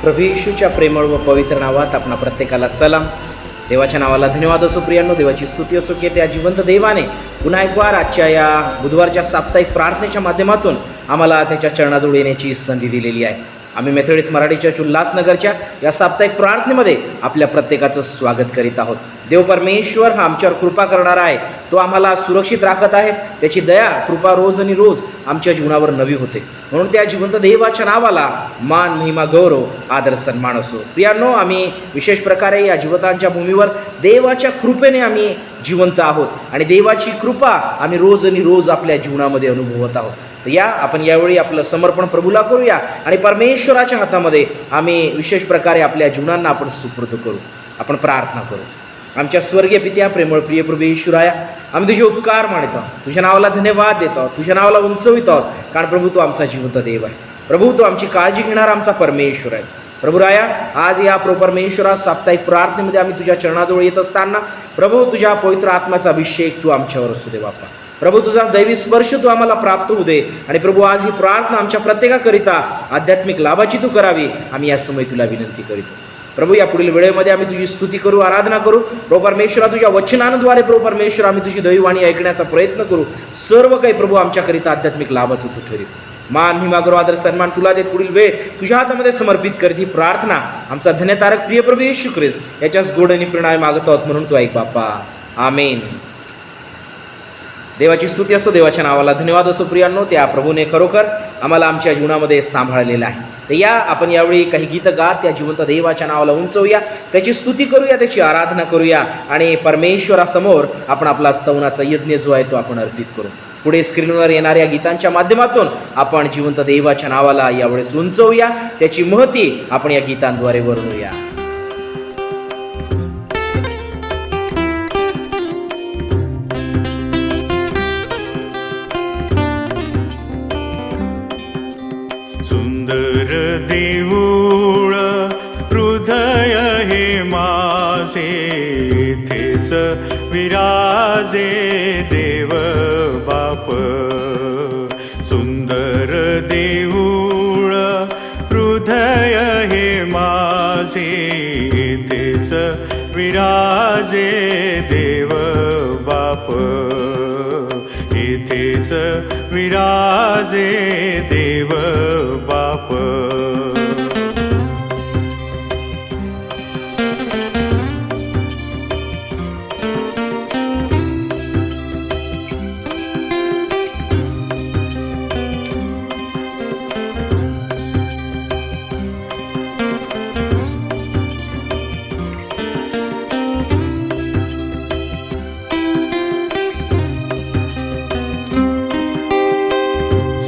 प्रभू येशूच्या प्रेमळ व पवित्र नावात आपणा प्रत्येकाला सलाम. देवाच्या नावाला धन्यवाद असो. प्रियांनो, देवाची स्तुती असो की त्या जिवंत देवाने पुन्हा एक वार आजच्या या बुधवारच्या साप्ताहिक प्रार्थनेच्या माध्यमातून आम्हाला त्याच्या चरणाजवळ येण्याची संधी दिलेली आहे. आम्ही मेथोडिस्ट मराठी चर्च उल्हासनगरच्या या साप्ताहिक प्रार्थनेमध्ये आपल्या प्रत्येकाचं स्वागत करीत आहोत. देव परमेश्वर हा आमच्यावर कृपा करणारा आहे. तो आम्हाला सुरक्षित राखत आहे. त्याची दया कृपा रोज आणि रोज आमच्या जीवनावर नवी होते. म्हणून त्या जिवंत देवाच्या नावाला मान, महिमा, गौरव, आदर, सन्मान असो. प्रियांनो, आम्ही विशेष प्रकारे या जिवंतांच्या भूमीवर देवाच्या कृपेने आम्ही जिवंत आहोत आणि देवाची कृपा आम्ही रोज आणि रोज आपल्या जीवनामध्ये अनुभवत आहोत. तर या आपण यावेळी आपलं समर्पण प्रभूला करूया आणि परमेश्वराच्या हातामध्ये आम्ही विशेष प्रकारे आपल्या जीवनांना आपण सुपूर्द करू. आपण प्रार्थना करू. आमच्या स्वर्गीय पित्या, प्रेमळ प्रिय प्रभू येशूराया, आम्ही तुझे उपकार मानतो, तुझ्या नावाला धन्यवाद देतो, तुझ्या नावाला उंचवित आहोत. कारण प्रभू तू आमचा जिवंत देव आहे. प्रभू तू आमची काळजी घेणारा आमचा परमेश्वर आहेस. प्रभू राया, आज या परमेश्वरा साप्ताहिक प्रार्थनेमध्ये आम्ही तुझ्या चरणाजवळ येत असताना प्रभू तुझ्या पवित्र आत्म्याचा अभिषेक तू आमच्यावर असू दे बाप्पा. प्रभू तुझा दैवी स्पर्श तू आम्हाला प्राप्त होऊ दे आणि प्रभू आज ही प्रार्थना आमच्या प्रत्येकाकरिता आध्यात्मिक लाभाची तू करावी, आम्ही या समय तुला विनंती करीतो. प्रभू या पुढील वेळेमध्ये आम्ही तुझी स्तुती करू, आराधना करू. प्रभू परमेश्वरा, तुझ्या वचनांद्वारे प्रभू परमेश्वर आम्ही तुझी दैववाणी ऐकण्याचा प्रयत्न करू. सर्व काही प्रभू आमच्याकरिता आध्यात्मिक लाभाचं तू ठरेल. मान, महिमा, गौरव, आदर, सन्मान तुला देत पुढील वेळ तुझ्या हातामध्ये समर्पित करीत ही प्रार्थना आमचा धन्यतारक प्रिय प्रभू येशू ख्रिस्त याच्याच गोड आणि प्रेरणाने मागत आहोत, म्हणून तू ऐक बाप्पा. आमेन. देवाची स्तुती असो, देवाच्या नावाला धन्यवाद असो. प्रियांनो, त्या प्रभूने खरोखर आम्हाला आमच्या जीवनामध्ये सांभाळलेलं आहे. तर या आपण यावेळी काही गीत गात त्या जिवंत देवाच्या नावाला उंचवूया, त्याची स्तुती करूया, त्याची आराधना करूया आणि परमेश्वरासमोर आपण आपला स्तवनाचा यज्ञ जो आहे तो आपण अर्पित करू. पुढे स्क्रीनवर येणाऱ्या गीतांच्या माध्यमातून आपण जिवंत देवाच्या नावाला यावेळेस उंचवूया, त्याची महती आपण या गीतांद्वारे वर्णूया. सुंदर देऊळ हृदय हे माझे, तेच विराजे देव बाप. सुंदर देऊळ हृदय हे माझे, तेच विराजे देव बाप. इथेच विराजे देव बाप.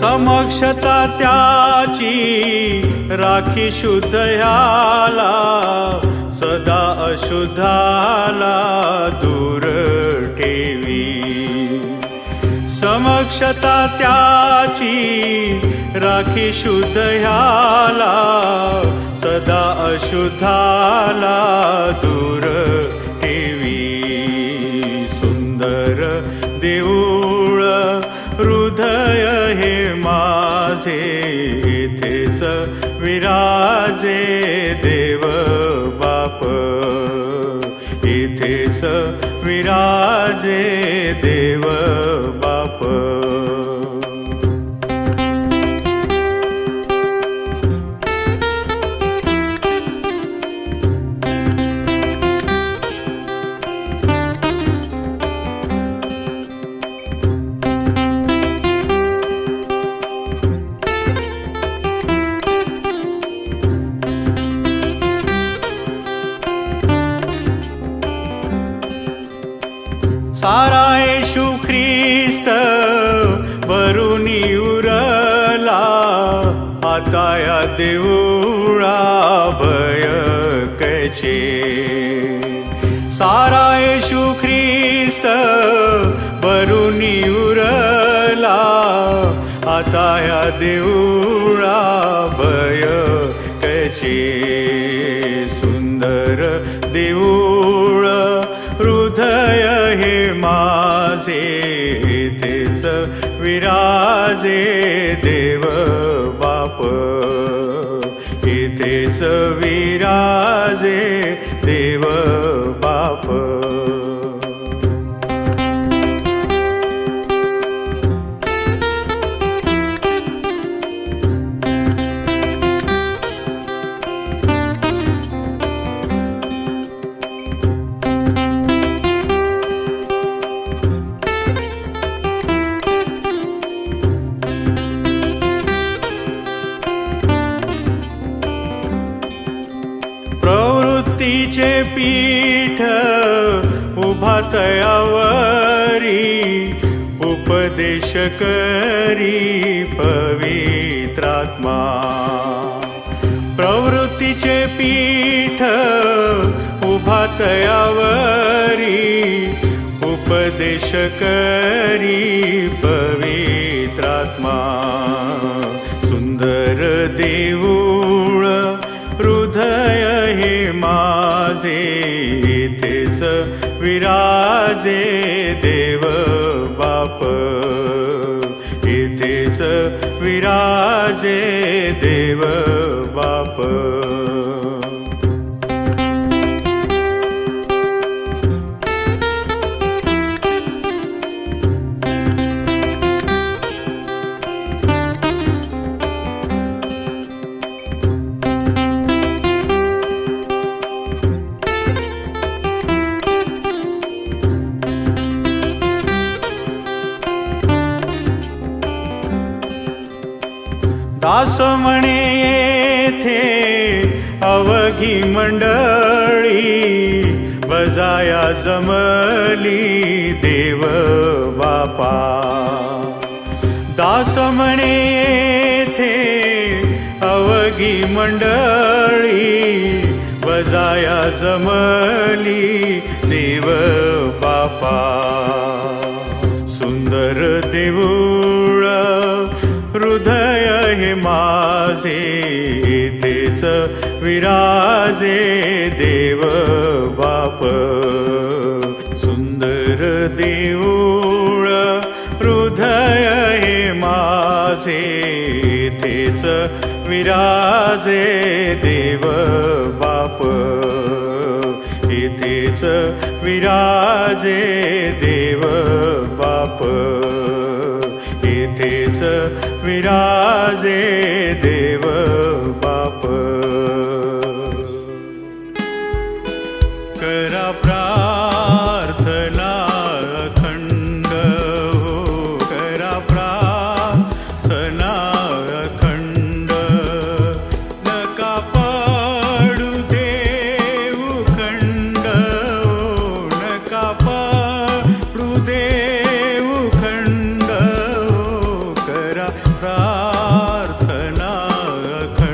समक्षता त्याची राखी शुद्ध ह्याला, सदा अशुद्धाला दूर ठेवी. समक्षता त्याची राखी शुद्ध ह्याला, सदा अशुद्धाला दूर ठेवी. सुंदर देऊळ हृदय हे माझे, इथेच विराजे देव बाप. इथेच विराजे देव बाप. सारा येशू ख्रिस्त भरुनी उरला, आता या देऊळा भय कैचे. सारा येशू ख्रिस्त भरुनी उरला, आता या देऊळा भय कैचे. सुंदर देऊळ हृदय हे माझे, तेच विराजे देव बाप. इथेच विराजे देव बाप. प्रवृत्तीचे पीठ उभा तयावरी उपदेश करी पवित्रात्मा. प्रवृत्तीचे पीठ उभा तयावरी उपदेश करी पवित्रात्मा. सुंदर देऊळ हृदय हे माझे तेच विराजे देव बाप. इथेच विराजे देव बाप. दास म्हणे येथे अवघी मंडळी बजाया जमली देव बापा. दास म्हणे येथे अवघी मंडळी बजाया जमली देव बापा. सुंदर देऊळ हृदय हे माझे तेच विराजे देव बाप. सुंदर देऊळ हृदय हे माझे तेच विराजे देव बाप. इथेच विराजे देव बाप. इथेच विराजे देव बाप. करा प्रार्थना अखंड हो. करा प्रार्थना अखंड. नका पडू देऊ खंड हो. नका पडू देऊ खंड हो. करा प्रार्थना अखंड.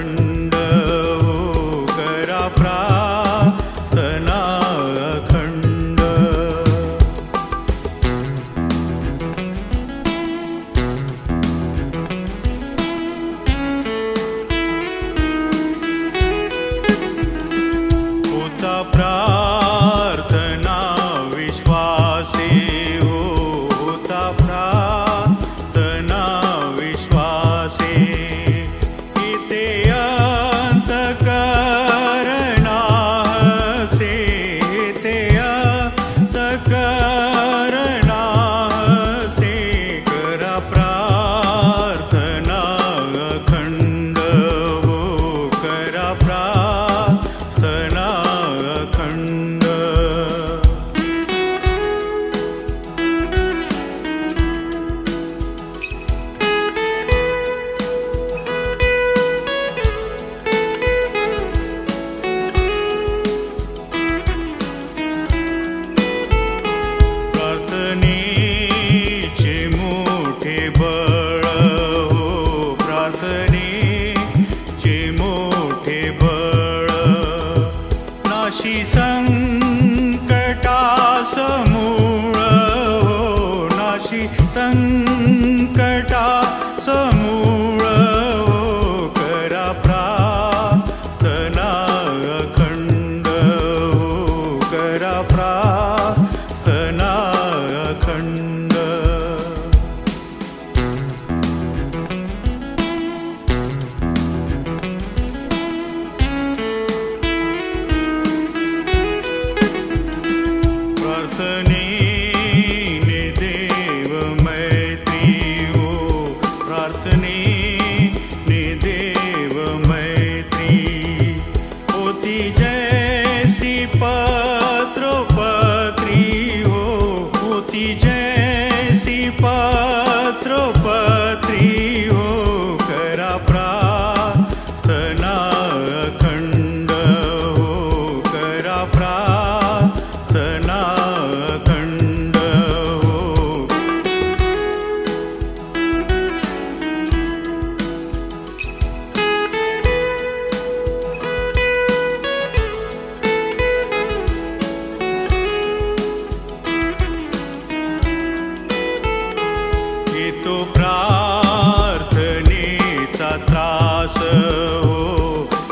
हो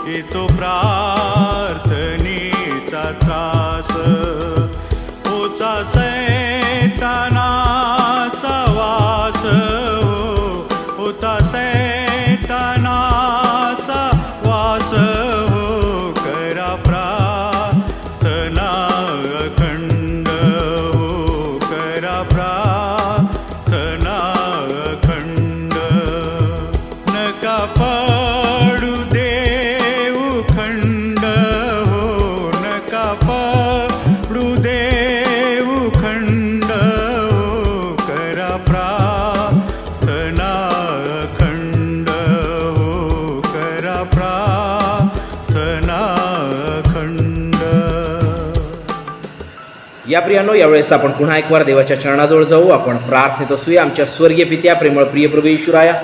येतो प्रार्थनेचा त्रास होचा सैतानाचा वास होता सैतानाचा वास करा प्रार्थना अखंड करा प्रार्थना अखंड नका पडू देऊ खंड नका पडू देऊ खंड करा प्रार्थना अखंड करा प्रार्थना अखंड. या प्रियांनो, यावेळेस आपण पुन्हा एक वार देवाच्या चरणाजवळ जाऊ. आपण प्रार्थनेत असूया. आमच्या स्वर्गीय पित्या, प्रेमळ प्रिय प्रभू येशूराया,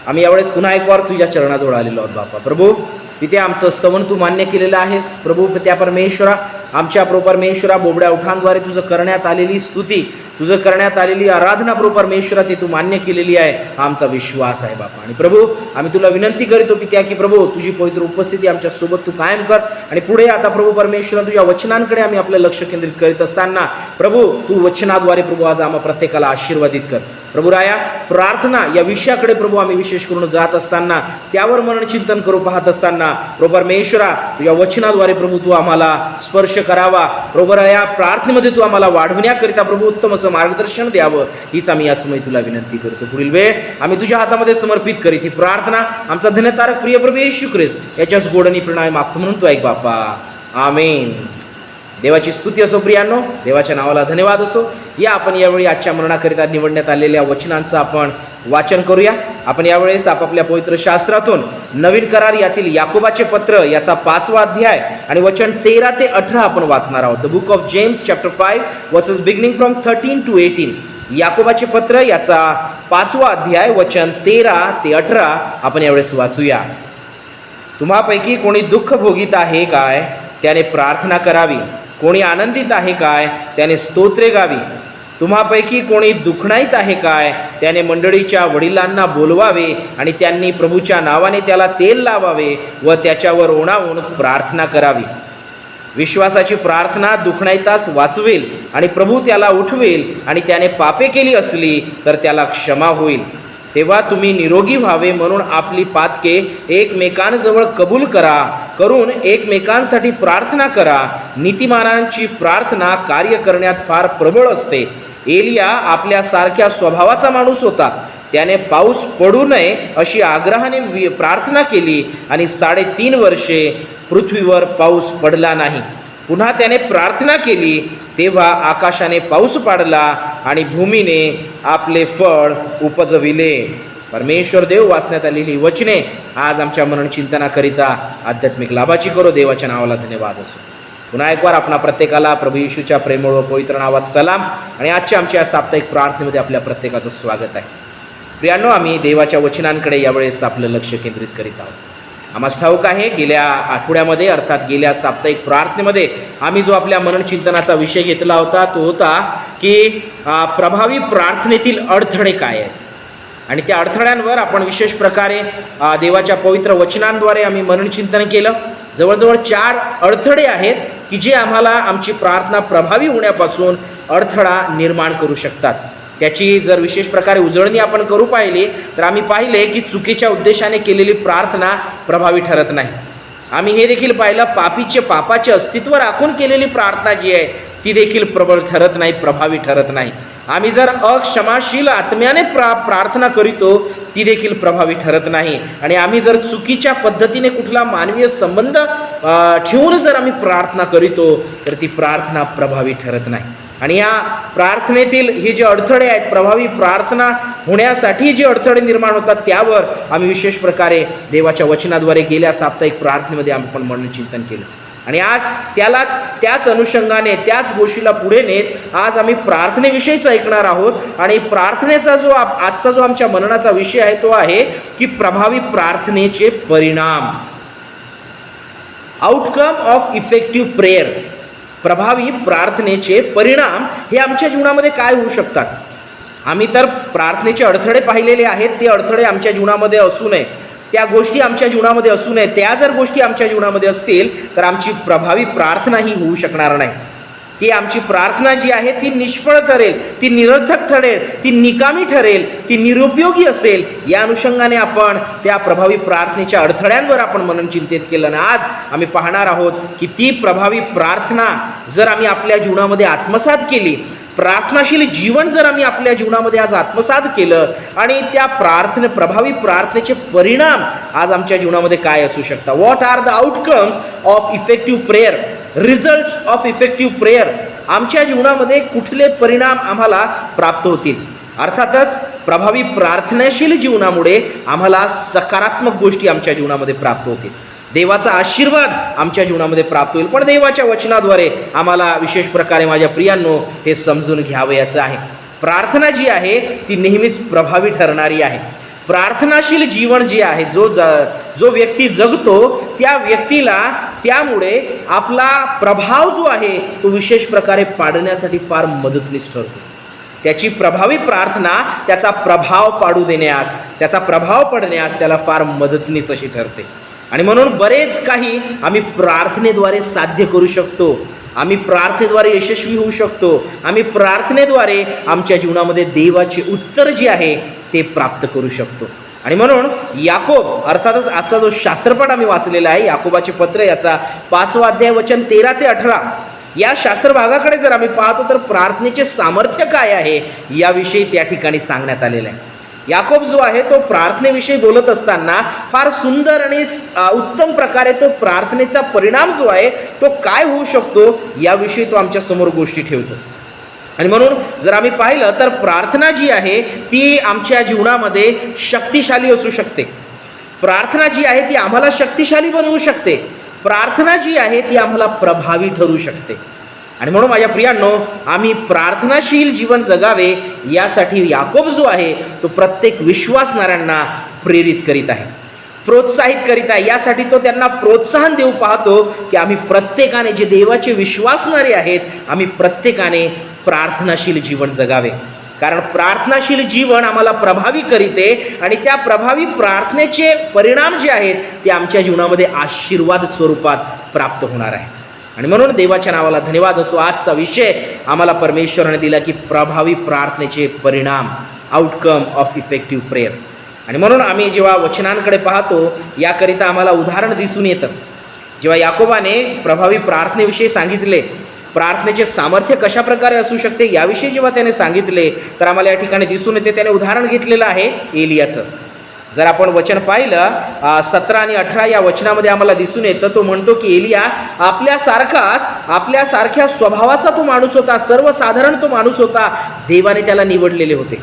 आम्ही यावेळेस पुन्हा एक वार तुझ्या चरणाजवळ आलेलो आहोत बापा. प्रभू पित्या, आमचं स्तवन तू मान्य केलेलं आहेस. प्रभू पित्या परमेश्वरा, आमच्या प्रभू परमेश्वरा बोबड्या उठांद्वारे तुझं करण्यात आलेली स्तुती, तुझं करण्यात आलेली आराधना प्रभू परमेश्वरा ती तू मान्य केलेली आहे, हा आमचा विश्वास आहे बापा. आणि प्रभू आम्ही तुला विनंती करीतो पित्या की प्रभू तुझी पवित्र उपस्थिती आमच्या सोबत तू कायम कर. आणि पुढे आता प्रभू परमेश्वरा तुझ्या वचनांकडे आम्ही आपलं लक्ष केंद्रित करीत असताना प्रभू तू वचनाद्वारे प्रभू आज आम्हा प्रत्येकाला आशीर्वादित कर. प्रभू राया, प्रार्थना या विषयाकडे प्रभू आम्ही विशेष करून जात असताना, त्यावर मनचिंतन करू पाहत असताना प्रभू परमेश्वरा तुझ्या वचनाद्वारे प्रभू तू आम्हाला स्पर्श करावा. प्रभू राया, प्रार्थनेमध्ये तू आम्हाला वाढवण्याकरिता प्रभू उत्तम असं मार्गदर्शन द्यावं, हीच आम्ही या समय तुला विनंती करतो. पुढील वेळ आम्ही तुझ्या हातामध्ये समर्पित करीत ही प्रार्थना आमचा धन्यतारक प्रिय प्रभू येशू ख्रिस्त याच्याच गोडणी प्रणय मागतो म्हणून तू ऐक बापा. आमेन. देवाची स्तुती असो प्रियांनो, देवाच्या नावाला धन्यवाद असो. या आपण यावेळी आजच्या मरणाकरिता निवडण्यात आलेल्या वचनांचं आपण वाचन करूया. आपण यावेळेस आपापल्या पवित्र शास्त्रातून नवीन करार यातील याकोबाचे पत्र याचा 5वा अध्याय आणि वचन 13 ते 18 आपण वाचणार आहोत. The book of James chapter 5 versus beginning from 13 to 18. याकोबाचे पत्र याचा 5वा अध्याय वचन 13 ते 18 आपण यावेळेस वाचूया. तुम्हापैकी कोणी दुःख भोगीत आहे काय, त्याने प्रार्थना करावी. कोणी आनंदित आहे काय, त्याने स्तोत्रे गावी. तुम्हापैकी कोणी दुखणाईत आहे काय, त्याने मंडळीच्या वडिलांना बोलवावे आणि त्यांनी प्रभूच्या नावाने त्याला तेल लावावे व त्याच्यावर ओणावून प्रार्थना करावी. विश्वासाची प्रार्थना दुखणाईतास वाचवेल आणि प्रभू त्याला उठवेल. आणि त्याने पापे केली असली तर त्याला क्षमा होईल. तेव्हा तुम्ही निरोगी व्हावे म्हणून आपली पातके एकमेकांजवळ कबूल करून एकमेकांसाठी प्रार्थना करा. नीतिमानांची प्रार्थना कार्य करण्यात फार प्रबळ असते. एलिया आपल्यासारख्या स्वभावाचा माणूस होता. त्याने पाऊस पडू नये अशी आग्रहाने प्रार्थना केली आणि 3.5 वर्षे पृथ्वीवर पाऊस पडला नाही. पुन्हा त्याने प्रार्थना केली, तेव्हा आकाशाने पाऊस पाडला आणि भूमीने आपले फळ उपजविले. परमेश्वर देव वाचण्यात आलेली वचने आज आमच्या मननचिंतनाकरिता आध्यात्मिक लाभाची करो. देवाच्या नावाला धन्यवाद असो. पुन्हा एक वार आपणा प्रत्येकाला प्रभू येशूच्या प्रेमळ व पवित्र नावात सलाम आणि आजच्या आमच्या साप्ताहिक प्रार्थनेमध्ये आपल्या प्रत्येकाचं स्वागत आहे. प्रियांनो, आम्ही देवाच्या वचनांकडे यावेळेस आपलं लक्ष केंद्रित करीत आहोत. आम्हाला ठाऊक आहे गेल्या आठवड्यामध्ये अर्थात गेल्या साप्ताहिक प्रार्थनेमध्ये आम्ही जो आपल्या मननचिंतनाचा विषय घेतला होता तो होता की प्रभावी प्रार्थनेतील अडथळे काय आहेत. आणि त्या अडथळ्यांवर आपण विशेष प्रकारे देवाच्या पवित्र वचनांद्वारे आम्ही मननचिंतन केलं. जवळजवळ 4 अडथळे आहेत की जे आम्हाला आमची प्रार्थना प्रभावी होण्यापासून अडथळा निर्माण करू शकतात. त्याची जर विशेष प्रकारे उजळणी आपण करू पाहिली तर आम्ही पाहिले की चुकीच्या उद्देशाने केलेली प्रार्थना प्रभावी ठरत नाही. आम्ही हे देखील पाहिलं पापाचे अस्तित्व राखून केलेली प्रार्थना जी आहे ती देखील प्रबळ ठरत नाही, प्रभावी ठरत नाही. आम्ही जर अक्षमाशील आत्म्याने प्रार्थना करीतो ती देखील प्रभावी ठरत नाही. आणि आम्ही जर चुकीच्या पद्धतीने कुठला मानवीय संबंध ठेवून जर आम्ही प्रार्थना करीतो तर ती प्रार्थना प्रभावी ठरत नाही. आणि या प्रार्थनेतील हे जे अडथळे आहेत, प्रभावी प्रार्थना होण्यासाठी जे अडथळे निर्माण होतात त्यावर आम्ही विशेष प्रकारे देवाच्या वचनाद्वारे गेल्या साप्ताहिक प्रार्थनेमध्ये आपण मननचिंतन केलं. आणि आज त्याच अनुषंगाने त्याच गोष्टीला पुढे नेत आज आम्ही प्रार्थनेविषयीच ऐकणार आहोत. आणि प्रार्थनेचा आजचा जो आमच्या मननाचा विषय आहे तो आहे की प्रभावी प्रार्थनेचे परिणाम, आउटकम ऑफ इफेक्टिव्ह प्रेयर. प्रभावी प्रार्थनेचे परिणाम हे आमच्या जीवनामध्ये काय होऊ शकतात. आम्ही तर प्रार्थनेचे अडथळे पाहिलेले आहेत, ते अडथळे आमच्या जीवनामध्ये असू नये. त्या गोष्टी आमच्या जीवनामध्ये असू नये, त्या जर गोष्टी आमच्या जीवनामध्ये असतील तर आमची प्रभावी प्रार्थना ही होऊ शकणार नाही. ती आमची प्रार्थना जी आहे ती निष्फळ ठरेल, ती निरर्थक ठरेल, ती निकामी ठरेल, ती निरुपयोगी असेल. या अनुषंगाने आपण त्या प्रभावी प्रार्थनेच्या अडथळ्यांवर आपण मनन चिंतित केलं ना. आज आम्ही पाहणार आहोत की ती प्रभावी प्रार्थना जर आम्ही आपल्या जीवनामध्ये आत्मसात केली, प्रार्थनाशील जीवन जर आम्ही आपल्या जीवनामध्ये आज आत्मसात केलं आणि त्या प्रभावी प्रार्थनेचे परिणाम आज आमच्या जीवनामध्ये काय असू शकतात. What are the outcomes of effective prayer, results of effective prayer. आमच्या जीवनामध्ये कुठले परिणाम आम्हाला प्राप्त होतील. अर्थातच प्रभावी प्रार्थनाशील जीवनामुळे आम्हाला सकारात्मक गोष्टी आमच्या जीवनामध्ये प्राप्त होतील, देवाचा आशीर्वाद आमच्या जीवनामध्ये प्राप्त होईल. पण देवाच्या वचनाद्वारे आम्हाला विशेष प्रकारे माझ्या प्रियांनो हे समजून घ्यावयाचं आहे. प्रार्थना जी आहे ती नेहमीच प्रभावी ठरणारी आहे. प्रार्थनाशील जीवन जे आहे, जो व्यक्ती जगतो त्या व्यक्तीला त्यामुळे आपला प्रभाव जो आहे तो विशेष प्रकारे पाडण्यासाठी फार मदतनीस ठरतो. त्याची प्रभावी प्रार्थना त्याचा प्रभाव पाडू देण्यास, त्याचा प्रभाव पडण्यास त्याला फार मदतनीस अशी ठरते. आणि म्हणून बरेच काही आम्ही प्रार्थनेद्वारे साध्य करू शकतो, आम्ही प्रार्थनेद्वारे यशस्वी होऊ शकतो, आम्ही प्रार्थनेद्वारे आमच्या जीवनामध्ये देवाचे उत्तर जे आहे ते प्राप्त करू शकतो. आणि म्हणून याकोब, अर्थातच आजचा जो शास्त्रपाठ आम्ही वाचलेला आहे याकोबाचे पत्र, याचा 5वा अध्याय वचन 13 ते 18, या शास्त्र भागाकडे जर आम्ही पाहतो तर प्रार्थनेचे सामर्थ्य काय आहे याविषयी त्या ठिकाणी सांगण्यात आलेलं आहे. याकोब जो आहे तो प्रार्थनेविषयी बोलत असताना फार सुंदर आणि उत्तम प्रकारे तो प्रार्थनेचा परिणाम जो आहे तो काय होऊ शकतो याविषयी तो आमच्या समोर गोष्टी ठेवतो. आणि म्हणून जर आम्ही पाहिलं तर प्रार्थना जी आहे ती आमच्या जीवनामध्ये शक्तिशाली असू शकते. प्रार्थना जी आहे ती आम्हाला शक्तिशाली बनवू शकते. प्रार्थना जी आहे ती आम्हाला प्रभावी ठरू शकते. आणि म्हणून माझ्या प्रियांनो, आम्ही प्रार्थनाशील जीवन जगावे यासाठी याकोब जो आहे तो प्रत्येक विश्वासणाऱ्यांना प्रेरित करीत आहे, प्रोत्साहित करीत आहे. यासाठी तो त्यांना प्रोत्साहन देऊ पाहतो की आम्ही प्रत्येकाने, जे देवाचे विश्वासणारे आहेत, आम्ही प्रत्येकाने प्रार्थनाशील जीवन जगावे. कारण प्रार्थनाशील जीवन आम्हाला प्रभावी करीते आणि त्या प्रभावी प्रार्थनेचे परिणाम जे आहेत ते आमच्या जीवनामध्ये आशीर्वाद स्वरूपात प्राप्त होणार आहे. आणि म्हणून देवाच्या नावाला धन्यवाद असो. आजचा विषय आम्हाला परमेश्वराने दिला की प्रभावी प्रार्थनेचे परिणाम, आउटकम ऑफ इफेक्टिव्ह प्रेयर. आणि म्हणून आम्ही जेव्हा वचनांकडे पाहतो याकरिता आम्हाला उदाहरण दिसून येतं. जेव्हा याकोबाने प्रभावी प्रार्थनेविषयी सांगितले, प्रार्थनेचे सामर्थ्य कशा प्रकारे असू शकते याविषयी जेव्हा त्याने सांगितले तर आम्हाला या ठिकाणी दिसून येते त्याने उदाहरण घेतलेलं आहे एलियाचं. जर आपण वचन पाहिलं 17 आणि 18 या वचनामध्ये आम्हाला दिसून येतं, तो म्हणतो की एलिया आपल्यासारख्या स्वभावाचा तो माणूस होता, सर्वसाधारण तो माणूस होता. देवाने त्याला निवडलेले होते,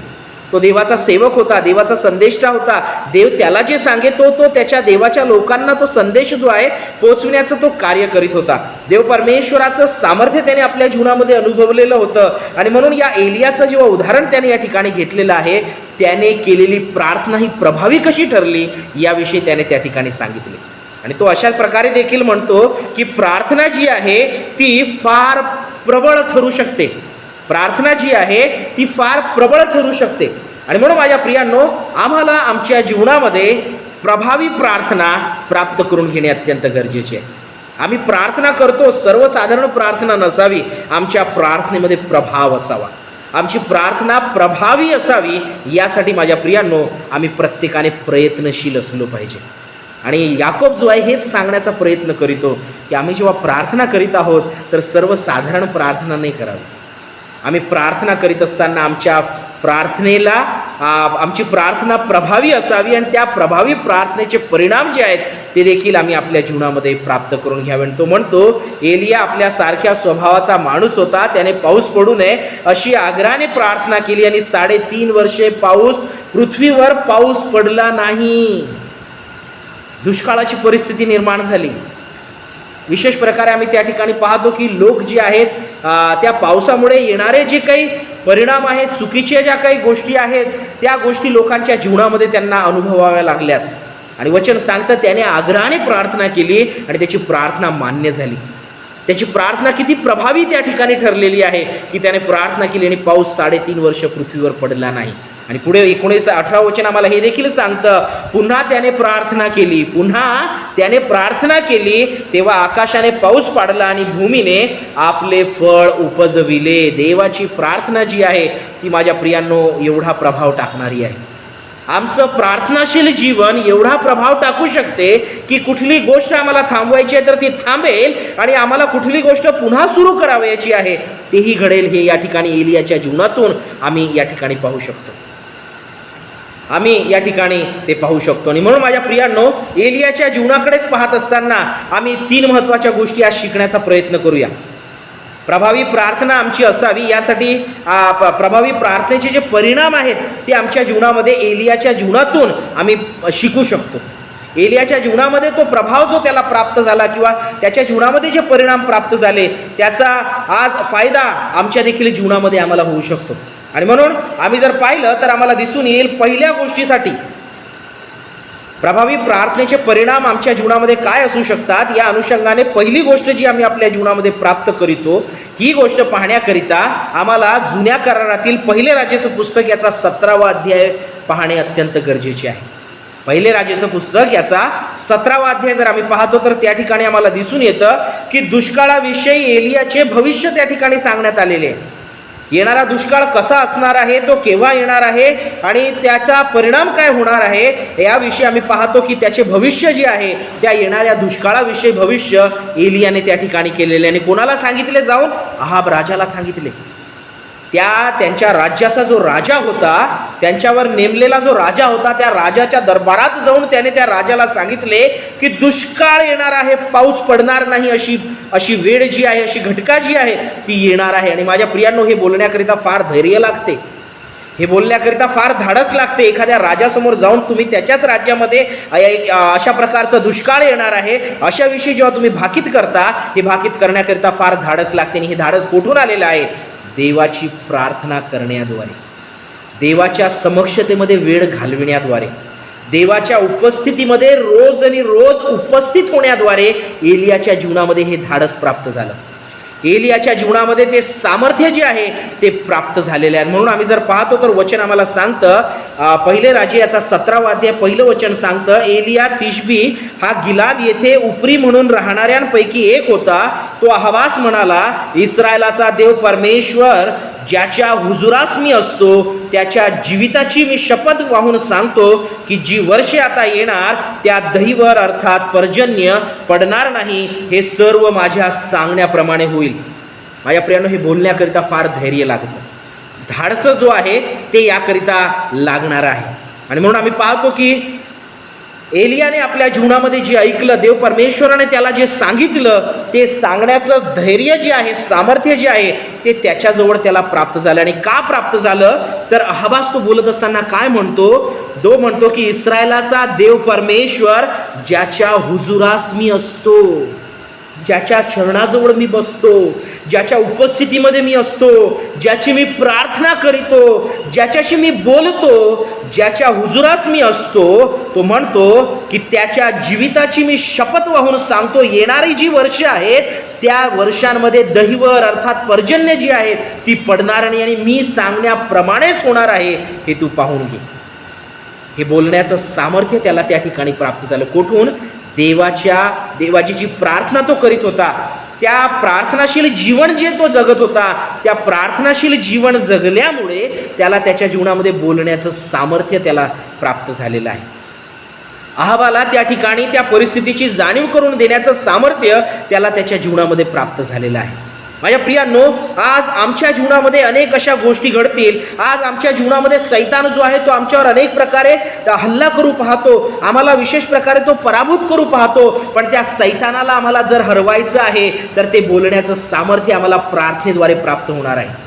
तो देवाचा सेवक होता, देवाचा संदेष्टा होता. देव त्याला जे सांगे तो त्याच्या देवाच्या लोकांना तो संदेश जो आहे पोचविण्याचं तो कार्य करीत होता. देव परमेश्वराचं सामर्थ्य त्याने आपल्या जीवनामध्ये अनुभवलेलं होतं. आणि म्हणून या एलियाचं जेव्हा उदाहरण त्याने या ठिकाणी घेतलेलं आहे, त्याने केलेली प्रार्थना ही प्रभावी कशी ठरली याविषयी त्याने त्या ठिकाणी सांगितले. आणि तो अशा प्रकारे देखील म्हणतो की प्रार्थना जी आहे ती फार प्रबळ ठरू शकते. प्रार्थना जी आहे ती फार प्रबळ ठरू शकते. आणि म्हणून माझ्या प्रियांनो, आम्हाला आमच्या जीवनामध्ये प्रभावी प्रार्थना प्राप्त करून घेणे अत्यंत गरजेचे आहे. आम्ही प्रार्थना करतो, सर्वसाधारण प्रार्थना नसावी, आमच्या प्रार्थनेमध्ये प्रभाव असावा, आमची प्रार्थना प्रभावी असावी. यासाठी माझ्या प्रियांनो आम्ही प्रत्येकाने प्रयत्नशील असलो पाहिजे. आणि याकोब जो आहे हेच सांगण्याचा प्रयत्न करीतो की आम्ही जेव्हा प्रार्थना करीत आहोत तर सर्वसाधारण प्रार्थना नाही करावी. आम्ही प्रार्थना करीत असताना आमची प्रार्थना प्रभावी असावी आणि त्या प्रभावी प्रार्थनेचे परिणाम जे आहेत ते देखील आम्ही आपल्या जीवनामध्ये प्राप्त करून घ्यावे. तो म्हणतो एलिया आपल्यासारख्या स्वभावाचा माणूस होता, त्याने पाऊस पडू नये अशी आग्रहाने प्रार्थना केली आणि 3.5 वर्षे पृथ्वीवर पाऊस पडला नाही. दुष्काळाची परिस्थिती निर्माण झाली. विशेष प्रकारे आम्ही त्या ठिकाणी पाहतो की लोक जे आहेत त्या पावसामुळे येणारे जे काही परिणाम आहेत, चुकीच्या ज्या काही गोष्टी आहेत त्या गोष्टी लोकांच्या जीवनामध्ये त्यांना अनुभवाव्या लागल्यात. आणि वचन सांगतं त्याने आग्रहाने प्रार्थना केली आणि त्याची प्रार्थना मान्य झाली. त्याची प्रार्थना किती प्रभावी त्या ठिकाणी ठरलेली आहे की त्याने प्रार्थना केली आणि पाऊस 3.5 वर्ष पृथ्वीवर पडला नाही. आणि पुढे 18 वचन आम्हाला हे देखील सांगतं, पुन्हा त्याने प्रार्थना केली, पुन्हा त्याने प्रार्थना केली, तेव्हा आकाशाने पाऊस पाडला आणि भूमीने आपले फळ उपजविले. देवाची प्रार्थना जी आहे ती माझ्या प्रियांनो एवढा प्रभाव टाकणारी आहे. आमचं प्रार्थनाशील जीवन एवढा प्रभाव टाकू शकते की कुठली गोष्ट आम्हाला थांबवायची आहे तर ती थांबेल, आणि आम्हाला कुठली गोष्ट पुन्हा सुरू करावयाची आहे तेही घडेल. हे या ठिकाणी एलियाच्या जीवनातून आम्ही या ठिकाणी पाहू शकतो. ते पाहू शकतो. आणि म्हणून माझ्या प्रियांनो, एलियाच्या जीवनाकडेच पाहत असताना आम्ही 3 महत्त्वाच्या गोष्टी आज शिकण्याचा प्रयत्न करूया. प्रभावी प्रार्थना आमची असावी, यासाठी प्रभावी प्रार्थनेचे जे परिणाम आहेत ते आमच्या जीवनामध्ये एलियाच्या जीवनातून आम्ही शिकू शकतो. एलियाच्या जीवनामध्ये तो प्रभाव जो त्याला प्राप्त झाला किंवा त्याच्या जीवनामध्ये जे परिणाम प्राप्त झाले त्याचा आज फायदा आमच्या देखील जीवनामध्ये आम्हाला होऊ शकतो. आणि म्हणून आम्ही जर पाहिलं तर आम्हाला दिसून येईल, पहिल्या गोष्टीसाठी प्रभावी प्रार्थनेचे परिणाम आमच्या जीवनामध्ये काय असू शकतात, या अनुषंगाने पहिली गोष्ट जी आम्ही आपल्या जीवनामध्ये प्राप्त करीतो ही गोष्ट पाहण्याकरिता आम्हाला जुन्या करारातील पहिले राजाचं पुस्तक याचा 17वा अध्याय पाहणे अत्यंत गरजेचे आहे. पहिले राजाचं पुस्तक याचा 17वा अध्याय जर आम्ही पाहतो तर त्या ठिकाणी आम्हाला दिसून येतं की दुष्काळाविषयी एलियाचे भविष्य त्या ठिकाणी सांगण्यात आलेले आहे. येणारा दुष्काळ कसा असणार आहे, तो केव्हा येणार आहे आणि त्याचा परिणाम काय होणार आहे याविषयी आम्ही पाहतो की त्याचे भविष्य जे आहे त्या येणाऱ्या दुष्काळाविषयी भविष्य एलियाने त्या ठिकाणी केलेले. आणि कोणाला सांगितले? जाऊन अहाब राजाला सांगितले. त्यांच्या राज्याचा जो राजा होता, त्यांच्यावर नेमलेला जो राजा होता, त्या राजाच्या दरबारात जाऊन त्याने त्या राजाला सांगितले की दुष्काळ येणार आहे, पाऊस पडणार नाही, अशी वेळ जी आहे, अशी घटका जी आहे ती येणार आहे. आणि माझ्या प्रियांनो, हे बोलण्याकरिता फार धैर्य लागते, हे बोलण्याकरिता फार धाडस लागते. एखाद्या राजासमोर जाऊन तुम्ही त्याच्याच राज्यामध्ये अशा प्रकारचा दुष्काळ येणार आहे अशाविषयी जेव्हा तुम्ही भाकीत करता, हे भाकीत करण्याकरिता फार धाडस लागते. आणि हे धाडस कुठून आलेलं आहे? देवाची प्रार्थना करण्याद्वारे, देवाच्या समक्षतेमध्ये वेळ घालविण्याद्वारे, देवाच्या उपस्थितीमध्ये रोज आणि रोज उपस्थित होण्याद्वारे एलियाच्या जीवनामध्ये हे धाडस प्राप्त झालं. एलियाच्या जीवनामध्ये ते सामर्थ्य जे आहे ते प्राप्त झालेले आहे. म्हणून आम्ही जर पाहतो तर वचन आम्हाला सांगतं, पहिले राजे याचा 17वा अध्याय पहिलं वचन सांगतं, एलिया तिशबी हा गिलाद येथे उपरी म्हणून राहणाऱ्यांपैकी एक होता. तो अहवास म्हणाला, इस्रायलाचा देव परमेश्वर ज्याच्या हुजुरास मी असतो त्याच्या जीविताची मी शपथ वाहून सांगतो की जी वर्षे आता येणार त्या दहीवर अर्थात पर्जन्य पडणार नाही, हे सर्व माझ्या सांगण्याप्रमाणे होईल. माझ्या प्रियांनो, हे बोलण्याकरिता फार धैर्य लागतं, धाडस जो आहे ते याकरिता लागणार आहे. आणि म्हणून आम्ही पाहतो की एलियाने आपल्या जीवनामध्ये जे ऐकलं, देव परमेश्वराने त्याला जे सांगितलं ते सांगण्याचं धैर्य जे आहे, सामर्थ्य जे आहे ते त्याच्याजवळ त्याला प्राप्त झालं. आणि का प्राप्त झालं तर अहबास तो बोलत असताना काय म्हणतो? तो म्हणतो की इस्रायलाचा देव परमेश्वर ज्याच्या हुजुरास मी असतो, ज्याच्या चरणाजवळ मी बसतो, ज्याच्या उपस्थितीमध्ये मी असतो, ज्याची मी प्रार्थना करीतो, ज्याच्याशी मी बोलतो, ज्याच्या हुजुरास मी असतो, तो म्हणतो की त्याच्या जीविताची मी शपथ वाहून सांगतो, येणारी जी वर्ष आहेत त्या वर्षांमध्ये दहीवर अर्थात पर्जन्य जी आहेत ती पडणार नाही आणि मी सांगण्याप्रमाणेच होणार आहे, हे तू पाहून घे. हे बोलण्याचं सामर्थ्य त्याला त्या ठिकाणी प्राप्त झालं. कुठून? देवाची जी प्रार्थना तो करीत होता, त्या प्रार्थनाशील जीवन जे तो जगत होता, त्या प्रार्थनाशील जीवन जगल्यामुळे त्याला त्याच्या जीवनामध्ये बोलण्याचं सामर्थ्य त्याला प्राप्त झालेलं आहे. अहबाला त्या ठिकाणी त्या परिस्थितीची जाणीव करून देण्याचं सामर्थ्य त्याला त्याच्या जीवनामध्ये प्राप्त झालेलं आहे. माझ्या प्रियांनो, आज आमच्या जीवनामध्ये अनेक अशा गोष्टी घडतील. आज आमच्या जीवनामध्ये सैतान जो आहे तो आमच्यावर अनेक प्रकारे हल्ला करू पाहतो, आम्हाला विशेष प्रकारे तो पराभूत करू पाहतो. पण त्या सैतानाला आम्हाला जर हरवायचं आहे तर ते बोलण्याचं सामर्थ्य आम्हाला प्रार्थनेद्वारे प्राप्त होणार आहे.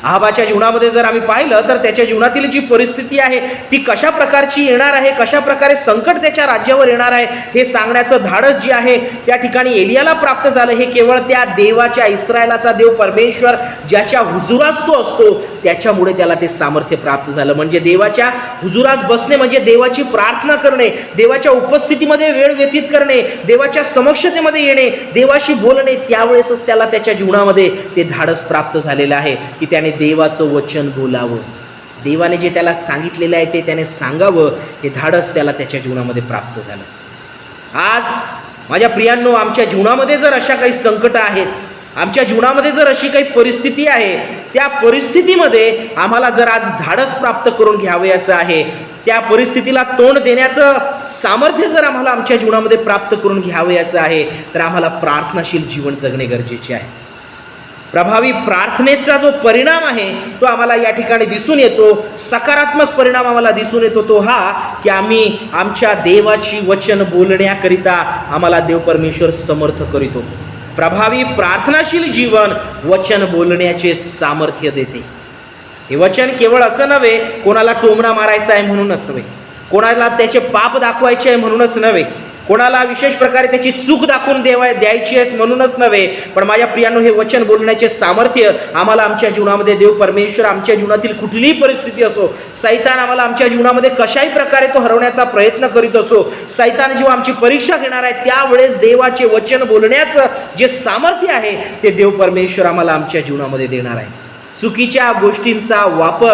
अहाबाच्या जीवनामध्ये जर आम्ही पाहिलं तर त्याच्या जीवनातील जी परिस्थिती आहे ती कशा प्रकारची येणार आहे, कशा प्रकारे संकट त्याच्या राज्यावर येणार आहे हे सांगण्याचं धाडस जे आहे त्या ठिकाणी एलियाला प्राप्त झालं. हे केवळ त्या देवाच्या, इस्रायलाचा देव परमेश्वर ज्याच्या हुजुरास तो असतो त्याच्यामुळे त्याला ते सामर्थ्य प्राप्त झालं. म्हणजे देवाच्या हुजुरास बसणे म्हणजे देवाची प्रार्थना करणे, देवाच्या उपस्थितीमध्ये वेळ व्यतीत करणे, देवाच्या समक्षतेमध्ये येणे, देवाशी बोलणे. त्यावेळेसच त्याला त्याच्या जीवनामध्ये ते धाडस प्राप्त झालेलं आहे की त्याने देवाचं वचन बोलावं, देवाने जे त्याला सांगितलेलं आहे ते त्याने सांगावं, हे धाडस त्याला त्याच्या जीवनामध्ये प्राप्त झालं. आज माझ्या प्रियांनो, आमच्या जीवनामध्ये जर अशा काही संकटं आहेत, आमच्या जीवनामध्ये जर अशी काही परिस्थिती आहे, त्या परिस्थितीमध्ये आम्हाला जर आज धाडस प्राप्त करून घ्यावयाचं आहे, त्या परिस्थितीला तोंड देण्याचं सामर्थ्य जर आम्हाला आमच्या जीवनामध्ये प्राप्त करून घ्यावयाचं आहे, तर आम्हाला प्रार्थनाशील जीवन जगणे गरजेचे आहे. प्रभावी प्रार्थनेचा जो परिणाम आहे तो आम्हाला या ठिकाणी दिसून येतो. सकारात्मक परिणाम आम्हाला दिसून येतो तो हा की आम्ही आमच्या देवाची वचन बोलण्याकरिता आम्हाला देव परमेश्वर समर्थ करीतो. प्रभावी प्रार्थनाशील जीवन वचन बोलण्याचे सामर्थ्य देते. हे वचन केवळ असं नव्हे कोणाला टोमणा मारायचा आहे म्हणूनच नव्हे, कोणाला त्याचे पाप दाखवायचे आहे म्हणूनच नव्हे, कोणाला विशेष प्रकारे त्याची चूक दाखवून द्यायची आहे म्हणूनच नव्हे, पण माझ्या प्रियांनो, हे वचन बोलण्याचे सामर्थ्य आम्हाला आमच्या जीवनामध्ये देव परमेश्वर आमच्या जीवनातील कुठलीही परिस्थिती असो, सैतान आम्हाला आमच्या जीवनामध्ये कशाही प्रकारे तो हरवण्याचा प्रयत्न करीत असो, सैतान जेव्हा आमची परीक्षा घेणार आहे त्यावेळेस देवाचे वचन बोलण्याचं जे सामर्थ्य आहे ते देव परमेश्वर आम्हाला आमच्या जीवनामध्ये देणार आहे. चुकीच्या गोष्टींचा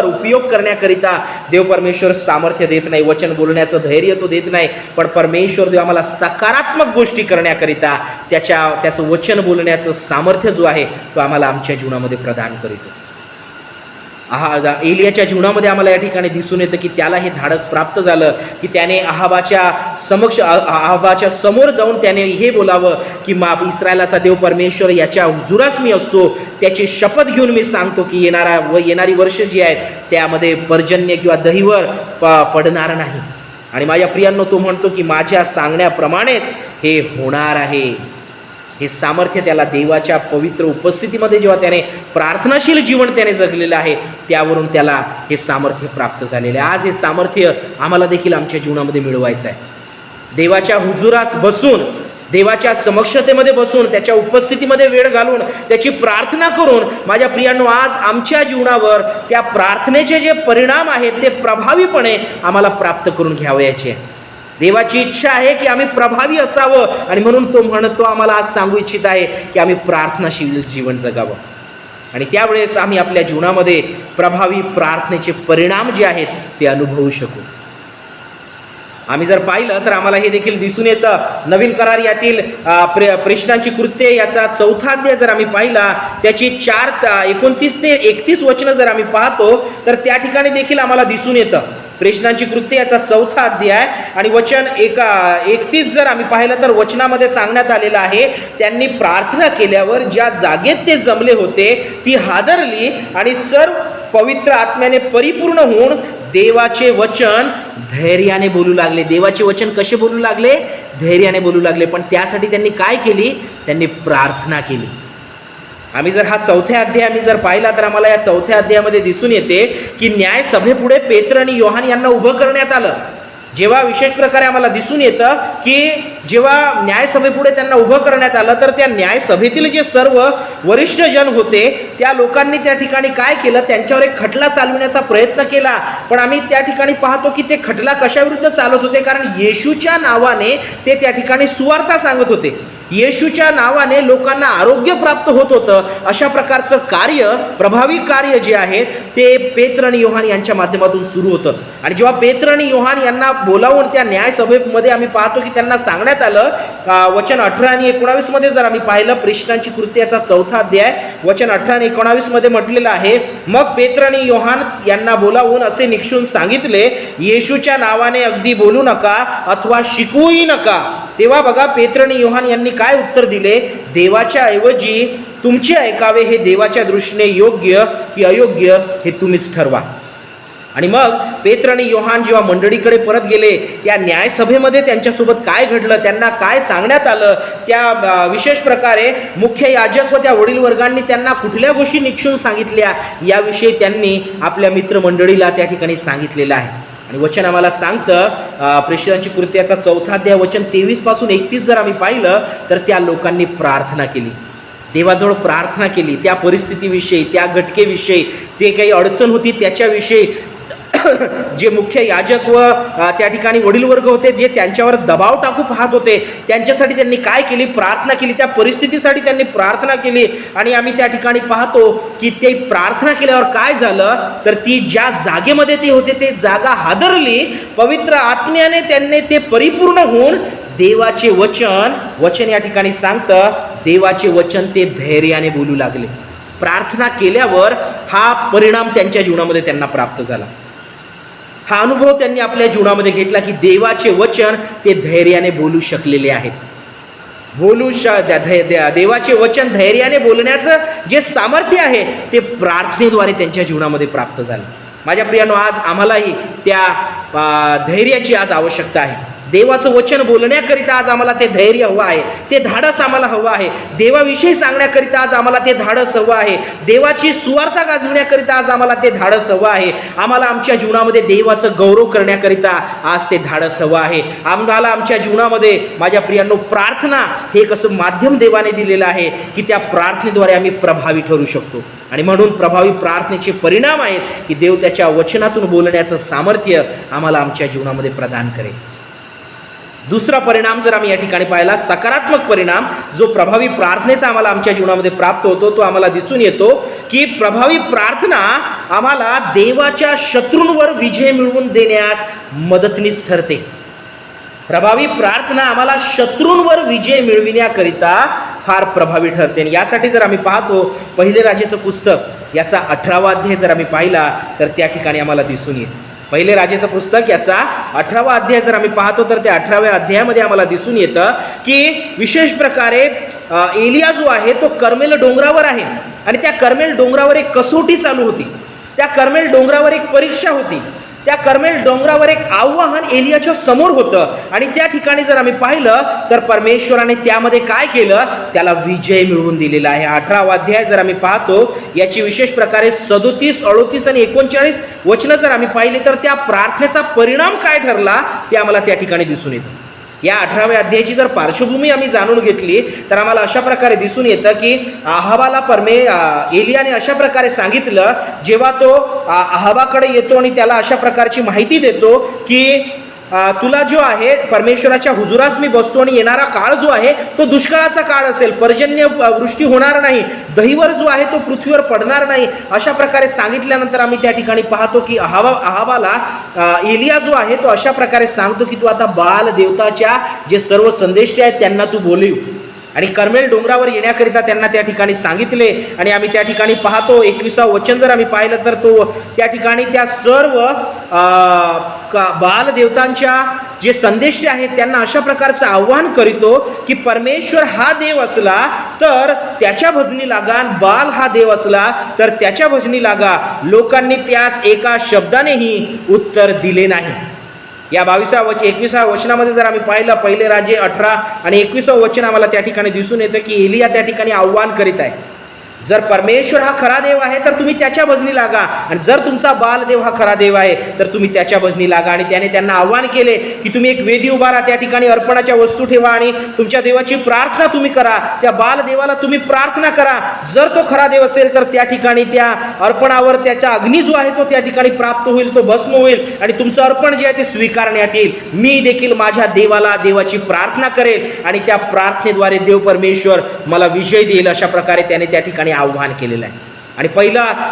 उपयोग करण्याकरिता देव परमेश्वर सामर्थ्य देत नाही, वचन बोलण्याचं धैर्य तो देत नाही, पण परमेश्वर देव आम्हाला सकारात्मक गोष्टी करण्याकरिता त्याचं वचन बोलण्याचं सामर्थ्य जो आहे तो आम्हाला आमच्या जीवनामध्ये प्रदान करीतो. एलियाच्या जीवनामध्ये आम्हाला या ठिकाणी दिसून येतं की त्याला हे धाडस प्राप्त झालं की त्याने अहाबाच्या समोर जाऊन त्याने हे बोलावं की इस्रायलाचा देव परमेश्वर याच्या हुजुरास मी असतो, त्याची शपथ घेऊन मी सांगतो की येणारी वर्ष जी आहेत त्यामध्ये पर्जन्य किंवा दहीवर पडणार नाही. आणि माझ्या प्रियांनो, तो म्हणतो की माझ्या सांगण्याप्रमाणेच हे होणार आहे. हे सामर्थ्य त्याला देवाच्या पवित्र उपस्थितीमध्ये जेव्हा त्याने प्रार्थनाशील जीवन त्याने जगलेलं आहे त्यावरून त्याला हे सामर्थ्य प्राप्त झालेलं आहे. आज हे सामर्थ्य आम्हाला देखील आमच्या जीवनामध्ये मिळवायचं आहे. देवाच्या हुजुरास बसून, देवाच्या समक्षतेमध्ये बसून, त्याच्या उपस्थितीमध्ये वेळ घालून, त्याची प्रार्थना करून माझ्या प्रियांनो, आज आमच्या जीवनावर त्या प्रार्थनेचे जे परिणाम आहेत ते प्रभावीपणे आम्हाला प्राप्त करून घ्यावयाचे. देवाची इच्छा आहे की आम्ही प्रभावी असावं आणि म्हणून तो म्हणतो, आम्हाला आज सांगू इच्छित आहे की आम्ही प्रार्थनाशील जीवन जगावं आणि त्यावेळेस आम्ही आपल्या जीवनामध्ये प्रभावी प्रार्थनेचे परिणाम जे आहेत ते अनुभवू शकू. आम्ही जर पाहिलं तर आम्हाला हे देखील दिसून येतं. नवीन करार यातील प्रेषितांची कृत्ये याचा 4था अध्याय जर आम्ही पाहिला, त्याची 29 ते 31 वचनं जर आम्ही पाहतो तर त्या ठिकाणी देखील आम्हाला दिसून येतं. प्रेषितांची कृत्ये याचा 4था अध्याय आणि वचन 31 जर आम्ही पाहिलं तर वचनामध्ये सांगण्यात आलेलं आहे, त्यांनी प्रार्थना केल्यावर ज्या जागेत ते जमले होते ती हादरली आणि सर्व पवित्र आत्म्याने परिपूर्ण होऊन देवाचे वचन धैर्याने बोलू लागले. देवाचे वचन कसे बोलू लागले? धैर्याने बोलू लागले. पण त्यासाठी त्यांनी काय केली? त्यांनी प्रार्थना केली. आम्ही जर हा 4था अध्याय आम्ही जर पाहिला तर आम्हाला या 4थ्या अध्यायामध्ये दिसून येते की न्यायसभेपुढे पेत्र आणि योहान यांना उभं करण्यात आलं. जेव्हा विशेष प्रकारे आम्हाला दिसून येतं की जेव्हा न्यायसभेपुढे त्यांना उभं करण्यात आलं तर त्या न्यायसभेतील जे सर्व वरिष्ठ जन होते त्या लोकांनी त्या ठिकाणी काय केलं? त्यांच्यावर एक खटला चालविण्याचा प्रयत्न केला. पण आम्ही त्या ठिकाणी पाहतो की ते खटला कशाविरुद्ध चालत होते? कारण येशूच्या नावाने ते त्या ठिकाणी सुवार्ता सांगत होते. येशूच्या नावाने लोकांना आरोग्य प्राप्त होत होतं. अशा प्रकारचं कार्य, प्रभावी कार्य जे आहे ते पेत्र आणि योहान यांच्या माध्यमातून सुरू होतं. आणि जेव्हा पेत्र आणि योहान यांना बोलावून त्या न्यायसभेमध्ये आम्ही पाहतो की त्यांना सांगण्यात आलं, वचन 18 आणि 19 मध्ये जर आम्ही पाहिलं, प्रेषितांची कृत्ये याचा 4था अध्याय वचन 18 आणि 19 मध्ये म्हटलेलं आहे, मग पेत्र आणि योहान यांना बोलावून असे निक्षून सांगितले, येशूच्या नावाने अगदी बोलू नका अथवा शिकवूही नका. तेव्हा बघा पेत्र आणि योहान यांनी काय उत्तर दिले? देवाच्या ऐवजी तुमचे ऐकावे हे देवाच्या दृष्टीने योग्य की अयोग्य हे तुम्हीच ठरवा. आणि मग पेत्र आणि योहान जेव्हा मंडळीकडे परत गेले, त्या न्यायसभेमध्ये त्यांच्यासोबत काय घडलं, त्यांना काय सांगण्यात आलं, त्या विशेष प्रकारे मुख्य याजक व त्या वडील वर्गांनी त्यांना कुठल्या गोष्टी निक्षून सांगितल्या याविषयी त्यांनी आपल्या मित्रमंडळीला त्या ठिकाणी सांगितलेलं आहे. आणि वचन आम्हाला सांगतं, प्रेषितांची कृत्याचा 4था अध्याय वचन 23 पासून 31 जर आम्ही पाहिलं तर त्या लोकांनी प्रार्थना केली, देवाजवळ प्रार्थना केली. त्या परिस्थितीविषयी, त्या घटकेविषयी, ते काही अडचण होती त्याच्याविषयी जे मुख्य याजक व त्या ठिकाणी वडील वर्ग होते, जे त्यांच्यावर दबाव टाकू पाहत होते, त्यांच्यासाठी त्यांनी काय केली? प्रार्थना केली. त्या परिस्थितीसाठी त्यांनी प्रार्थना केली. आणि आम्ही त्या ठिकाणी पाहतो की ते प्रार्थना केल्यावर काय झालं, तर ती ज्या जागेमध्ये ते होते ते जागा हादरली. पवित्र आत्म्याने त्यांनी ते परिपूर्ण होऊन देवाचे वचन या ठिकाणी सांगतं, देवाचे वचन ते धैर्याने बोलू लागले. प्रार्थना केल्यावर हा परिणाम त्यांच्या जीवनामध्ये त्यांना प्राप्त झाला. हा अनुभव त्यांनी आपल्या जीवनामध्ये घेतला की देवाचे वचन ते धैर्याने बोलू शकलेले आहेत. देवाचे वचन धैर्याने बोलण्याचं जे सामर्थ्य आहे ते प्रार्थनेद्वारे त्यांच्या जीवनामध्ये प्राप्त झालं. माझ्या प्रियानो, आज आम्हालाही त्या धैर्याची आज आवश्यकता आहे. देवाचं वचन बोलण्याकरिता आज आम्हाला ते धैर्य हवं आहे, ते धाडस आम्हाला हवं आहे. देवाविषयी सांगण्याकरिता आज आम्हाला ते धाडस हवं आहे. देवाची सुवार्ता गाजवण्याकरिता आज आम्हाला ते धाडस हवं आहे. आम्हाला आमच्या जीवनामध्ये देवाचं गौरव करण्याकरिता आज ते धाडस हवं आहे. आम्हाला आमच्या जीवनामध्ये, माझ्या प्रियांनो, प्रार्थना हे कसं माध्यम देवाने दिलेलं आहे की त्या प्रार्थनेद्वारे आम्ही प्रभावी ठरू शकतो. आणि म्हणून प्रभावी प्रार्थनेचे परिणाम आहेत की देव त्याच्या वचनातून बोलण्याचं सामर्थ्य आम्हाला आमच्या जीवनामध्ये प्रदान करेल. दुसरा परिणाम जर आम्ही या ठिकाणी पाहिला, सकारात्मक परिणाम जो प्रभावी प्रार्थनेचा आम्हाला आमच्या जीवनामध्ये प्राप्त होतो, तो आम्हाला दिसून येतो की प्रभावी प्रार्थना आम्हाला देवाच्या शत्रूंवर विजय मिळवून देण्यास मदतनीस ठरते. प्रभावी प्रार्थना आम्हाला शत्रूंवर विजय मिळविण्याकरिता फार प्रभावी ठरते. आणि यासाठी जर आम्ही पाहतो, पहिले राजेचं पुस्तक याचा 18वा अध्याय जर आम्ही पाहिला तर त्या ठिकाणी आम्हाला दिसून येईल. पहिले राजेचं पुस्तक याचा 18वा अध्याय जर आम्ही पाहतो तर त्या 18व्या अध्यायामध्ये आम्हाला दिसून येतं की विशेष प्रकारे एलिया जो आहे तो कर्मेल डोंगरावर आहे. आणि त्या कर्मेल डोंगरावर एक कसोटी चालू होती. त्या कर्मेल डोंगरावर एक परीक्षा होती. त्या कर्मेल डोंगरावर एक आव्हान एलियाच्या समोर होतं. आणि त्या ठिकाणी जर आम्ही पाहिलं तर परमेश्वराने त्यामध्ये काय केलं? त्याला विजय मिळवून दिलेला आहे. 18वा अध्याय जर आम्ही पाहतो, याची विशेष प्रकारे 37, 38 आणि 39 वचनं जर आम्ही पाहिली तर त्या प्रार्थनेचा परिणाम काय ठरला ते आम्हाला त्या ठिकाणी दिसून येतं. या 18व्या अध्यायाची जर पार्श्वभूमी आम्ही जाणून घेतली तर आम्हाला अशा प्रकारे दिसून येतं की अहाबाला एलियाने अशा प्रकारे सांगितलं, जेव्हा तो अहाबाकडे येतो आणि त्याला अशा प्रकारची माहिती देतो की तुला जो आहे परमेश्वराच्या हुजुरास मी बसतो आणि येणारा काळ जो आहे तो दुष्काळाचा काळ असेल, पर्जन्य वृष्टी होणार नाही, दहीवर जो आहे तो पृथ्वीवर पडणार नाही, अशा प्रकारे सांगितल्यानंतर आम्ही त्या ठिकाणी पाहतो की अहाबाला एलिया जो आहे तो अशा प्रकारे सांगतो की तू आता बाल देवताच्या जे सर्व संदेष्टे आहेत त्यांना तू बोलव. आणि कर्मेल डोंगरावर येण्याकरिता त्यांना त्या ठिकाणी सांगितले. आणि आम्ही त्या ठिकाणी पाहतो 21वा वचन जर आम्ही पाहिलं तर तो त्या ठिकाणी त्या सर्व बाल देवतांच्या जे संदेश आहेत त्यांना अशा प्रकारचं आव्हान करीतो की परमेश्वर हा देव असला तर त्याच्या भजनी लागा, बाल हा देव असला तर त्याच्या भजनी लागा. लोकांनी त्यास एका शब्दानेही उत्तर दिले नाही. या 21व्या वचनामध्ये जर आम्ही पाहिलं, पहिले राजे 18 आणि 21वं वचन आम्हाला त्या ठिकाणी दिसून येतं की एलिया त्या ठिकाणी आव्हान करीत आहे, जर परमेश्वर हा खरा देव आहे तर तुम्ही त्याच्या भजनी लागा, आणि जर तुमचा बाल देव हा खरा देव आहे तर तुम्ही त्याच्या भजनी लागा. आणि त्याने त्यांना आव्हान केले की तुम्ही एक वेदी उभारा, त्या ठिकाणी अर्पणाच्या वस्तू ठेवा आणि तुमच्या देवाची प्रार्थना तुम्ही करा, त्या बाल देवाला तुम्ही प्रार्थना करा. जर तो खरा देव असेल तर त्या ठिकाणी त्या अर्पणावर त्याचा अग्नी जो आहे तो त्या ठिकाणी प्राप्त होईल, तो भस्म होईल आणि तुमचं अर्पण जे आहे ते स्वीकारण्यात येईल. मी देखील माझ्या देवाला देवाची प्रार्थना करेल आणि त्या प्रार्थनेद्वारे देव परमेश्वर मला विजय देईल. अशा प्रकारे त्याने त्या ठिकाणी आव्हान केलेलं आहे. आणि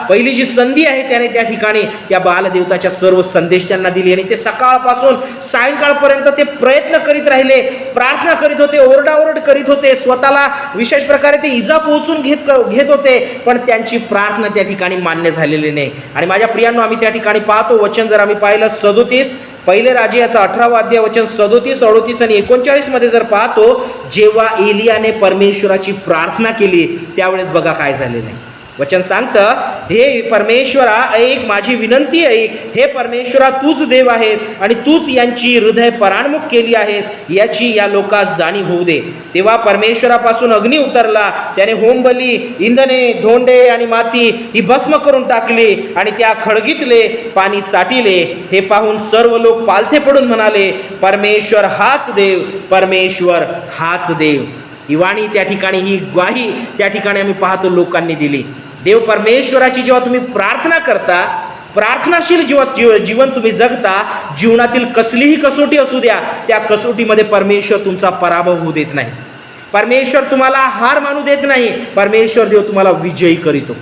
पहिली जी संधी आहे त्याने त्या ठिकाणी त्या बालदेवताच्या सर्व संदेश त्यांना दिली. आणि ते सकाळपासून सायंकाळपर्यंत ते प्रयत्न करीत राहिले, प्रार्थना करीत होते, ओरडाओरड करीत होते, स्वतःला विशेष प्रकारे ते इजा पोहोचून घेत होते, पण त्यांची प्रार्थना त्या ठिकाणी मान्य झालेली नाही. आणि माझ्या प्रियांनो, आम्ही त्या ठिकाणी पाहतो वचन जर आम्ही पाहिलं 37 पहिले राजे याचा 18वा अध्याय वचन 37, 38 आणि 39 मध्ये जर पाहतो, जेव्हा एलियाने परमेश्वराची प्रार्थना केली त्यावेळेस बघा काय झालेलं आहे. वचन सांगतं, हे परमेश्वरा ऐक, माझी विनंती ऐक. हे परमेश्वरा तूच देव आहेस आणि तूच यांची हृदय पराणमुख केली आहेस, याची या लोकांस जाणीव होऊ दे. तेव्हा परमेश्वरापासून अग्नी उतरला, त्याने होमबली, इंधने, धोंडे आणि माती ही भस्म करून टाकली आणि त्या खळगीतले पाणी चाटिले. हे पाहून सर्व लोक पालथे पडून म्हणाले, परमेश्वर हाच देव, परमेश्वर हाच देव. ही वाणी त्या ठिकाणी, ही ग्वाही त्या ठिकाणी आम्ही पाहतो लोकांनी दिली. देव परमेश्वराची जेव्हा तुम्ही प्रार्थना करता प्रार्थनाशील जीवन तुम्ही जगता, जीवनातील कसलीही कसोटी असू द्या, त्या कसोटीमध्ये परमेश्वर तुमचा पराभव होऊ देत नाही. परमेश्वर तुम्हाला हार मानू देत नाही. परमेश्वर देव तुम्हाला विजयी करीतो.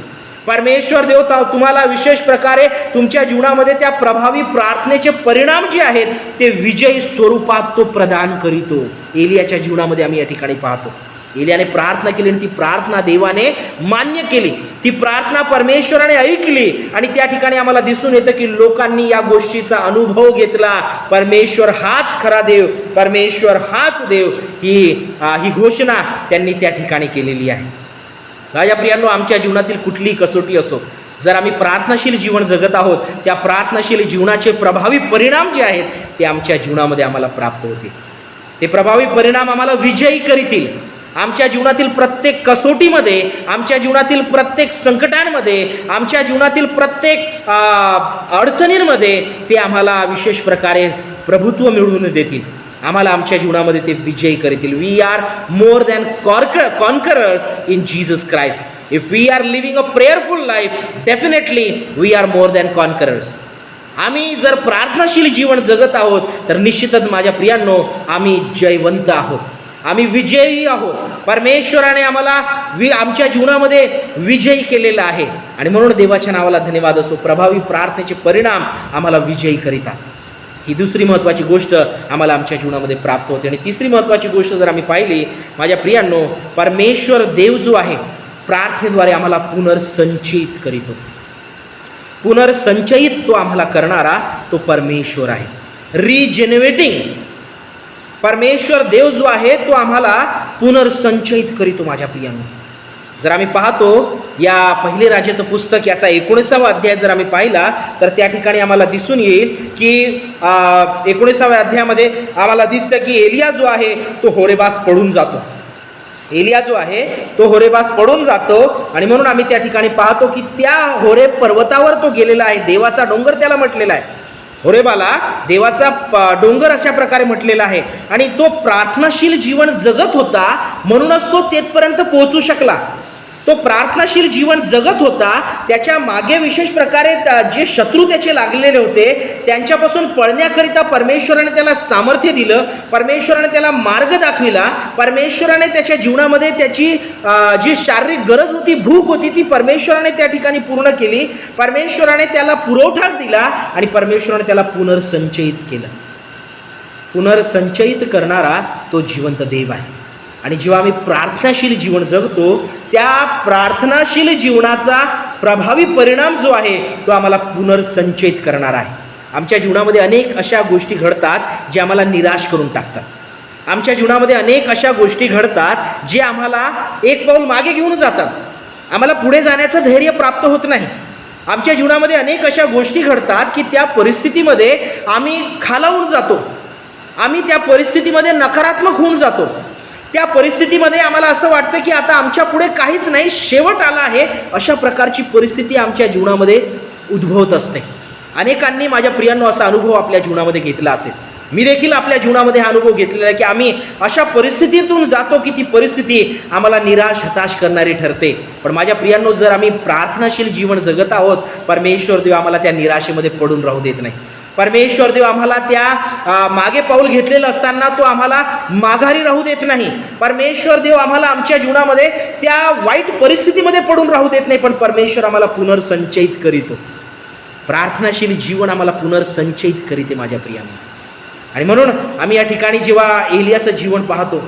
परमेश्वर देव तुम्हाला विशेष प्रकारे तुमच्या जीवनामध्ये त्या प्रभावी प्रार्थनेचे परिणाम जे आहेत ते विजयी स्वरूपात तो प्रदान करीतो. एलियाच्या जीवनामध्ये आम्ही या ठिकाणी पाहतो, एलियाने प्रार्थना केली आणि ती प्रार्थना देवाने मान्य केली. ती प्रार्थना परमेश्वराने ऐकली आणि त्या ठिकाणी आम्हाला दिसून येतं की लोकांनी या गोष्टीचा अनुभव घेतला. परमेश्वर हाच खरा देव, परमेश्वर हाच देव, ही घोषणा त्यांनी त्या ठिकाणी केलेली आहे. माझ्या प्रियांनो, आमच्या जीवनातील कुठलीही कसोटी असो, जर आम्ही प्रार्थनाशील जीवन जगत आहोत, त्या प्रार्थनाशील जीवनाचे प्रभावी परिणाम जे आहेत ते आमच्या जीवनामध्ये आम्हाला प्राप्त होतील. ते प्रभावी परिणाम आम्हाला विजयी करीतील. आमच्या जीवनातील प्रत्येक कसोटीमध्ये, आमच्या जीवनातील प्रत्येक संकटांमध्ये, आमच्या जीवनातील प्रत्येक अडचणींमध्ये ते आम्हाला विशेष प्रकारे प्रभुत्व मिळवून देतील. आम्हाला आमच्या जीवनामध्ये ते विजयी करतील. We are more than conquerors in Jesus Christ. If we are living a prayerful life, definitely we are more than conquerors. आम्ही जर प्रार्थनाशील जीवन जगत आहोत तर निश्चितच माझ्या प्रियांनो आम्ही जयवंत आहोत, आम्ही विजयी आहोत. परमेश्वराने आम्हाला आमच्या जीवनामध्ये विजयी केलेला आहे आणि म्हणून देवाच्या नावाला धन्यवाद असो. प्रभावी प्रार्थनेचे परिणाम आम्हाला विजयी करीतात. ही दुसरी महत्त्वाची गोष्ट आम्हाला आमच्या जीवनामध्ये प्राप्त होते. आणि तिसरी महत्त्वाची गोष्ट जर आम्ही पाहिली माझ्या प्रियांनो, परमेश्वर देव जो आहे प्रार्थनेद्वारे आम्हाला पुनर्संचयित करीतो. पुनर्संचयित तो आम्हाला करणारा तो परमेश्वर आहे. रिजेनरेटिंग परमेश्वर देव जो आहे तो आम्हाला पुनर्संचयित करीतो. माझ्या प्रियांनो, जर आम्ही पाहतो या पहिले राजाचं पुस्तक याचा 19वा अध्याय जर आम्ही पाहिला तर त्या ठिकाणी आम्हाला दिसून येईल की 19व्या अध्यायामध्ये आम्हाला दिसतं की एलिया जो आहे तो होरेबास पडून जातो. एलिया जो आहे तो होरेबास पडून जातो आणि म्हणून आम्ही त्या ठिकाणी पाहतो की त्या होरेब पर्वतावर तो गेलेला आहे. देवाचा डोंगर त्याला म्हटलेला आहे. होरेबाला देवाचा डोंगर अशा प्रकारे म्हटलेला आहे आणि तो प्रार्थनाशील जीवन जगत होता म्हणूनच तो तेथपर्यंत पोहोचू शकला. तो प्रार्थनाशील जीवन जगत होता, त्याच्या मागे विशेष प्रकारे जे शत्रू त्याचे लागलेले होते त्यांच्यापासून पळण्याकरिता परमेश्वराने त्याला सामर्थ्य दिलं, परमेश्वराने त्याला मार्ग दाखविला, परमेश्वराने त्याच्या जीवनामध्ये त्याची जी शारीरिक गरज होती, भूक होती, ती परमेश्वराने त्या ठिकाणी पूर्ण केली. परमेश्वराने त्याला पुरवठा दिला आणि परमेश्वराने त्याला पुनर्संचयित केलं. पुनर्संचयित करणारा तो जिवंत देव आहे. आणि जेव्हा आम्ही प्रार्थनाशील जीवन जगतो त्या प्रार्थनाशील जीवनाचा प्रभावी परिणाम जो आहे तो आम्हाला पुनर्संचयित करणार आहे. आमच्या जीवनामध्ये अनेक अशा गोष्टी घडतात जे आम्हाला निराश करून टाकतात. आमच्या जीवनामध्ये अनेक अशा गोष्टी घडतात जे आम्हाला एक पाऊल मागे घेऊन जातात. आम्हाला पुढे जाण्याचं धैर्य प्राप्त होत नाही. आमच्या जीवनामध्ये अनेक अशा गोष्टी घडतात की त्या परिस्थितीमध्ये आम्ही खालावून जातो, आम्ही त्या परिस्थितीमध्ये नकारात्मक होऊन जातो. त्या परिस्थितीमध्ये आम्हाला असं वाटतं की आता आमच्या पुढे काहीच नाही, शेवट आला आहे. अशा प्रकारची परिस्थिती आमच्या जीवनामध्ये उद्भवत असते. अनेकांनी माझ्या प्रियांनो असा अनुभव आपल्या जीवनामध्ये घेतला असेल. मी देखील आपल्या जीवनामध्ये हा अनुभव घेतलेला आहे की आम्ही अशा परिस्थितीतून जातो की ती परिस्थिती आम्हाला निराश हताश करणारी ठरते. पण माझ्या प्रियांनो, जर आम्ही प्रार्थनाशील जीवन जगत आहोत, परमेश्वर देव आम्हाला त्या निराशेमध्ये पडून राहू देत नाही. परमेश्वर देव आम्हाला त्या मागे पाऊल घेतलेलं असताना तो आम्हाला माघारी राहू देत नाही. परमेश्वर देव आम्हाला आमच्या जीवनामध्ये त्या वाईट परिस्थितीमध्ये पडून राहू देत नाही, पण परमेश्वर आम्हाला पुनर्संचयित करीतो. प्रार्थनाशील जीवन आम्हाला पुनर्संचयित करीते माझ्या प्रियांनो. आणि म्हणून आम्ही या ठिकाणी जेव्हा एलियाचं जीवन पाहतो,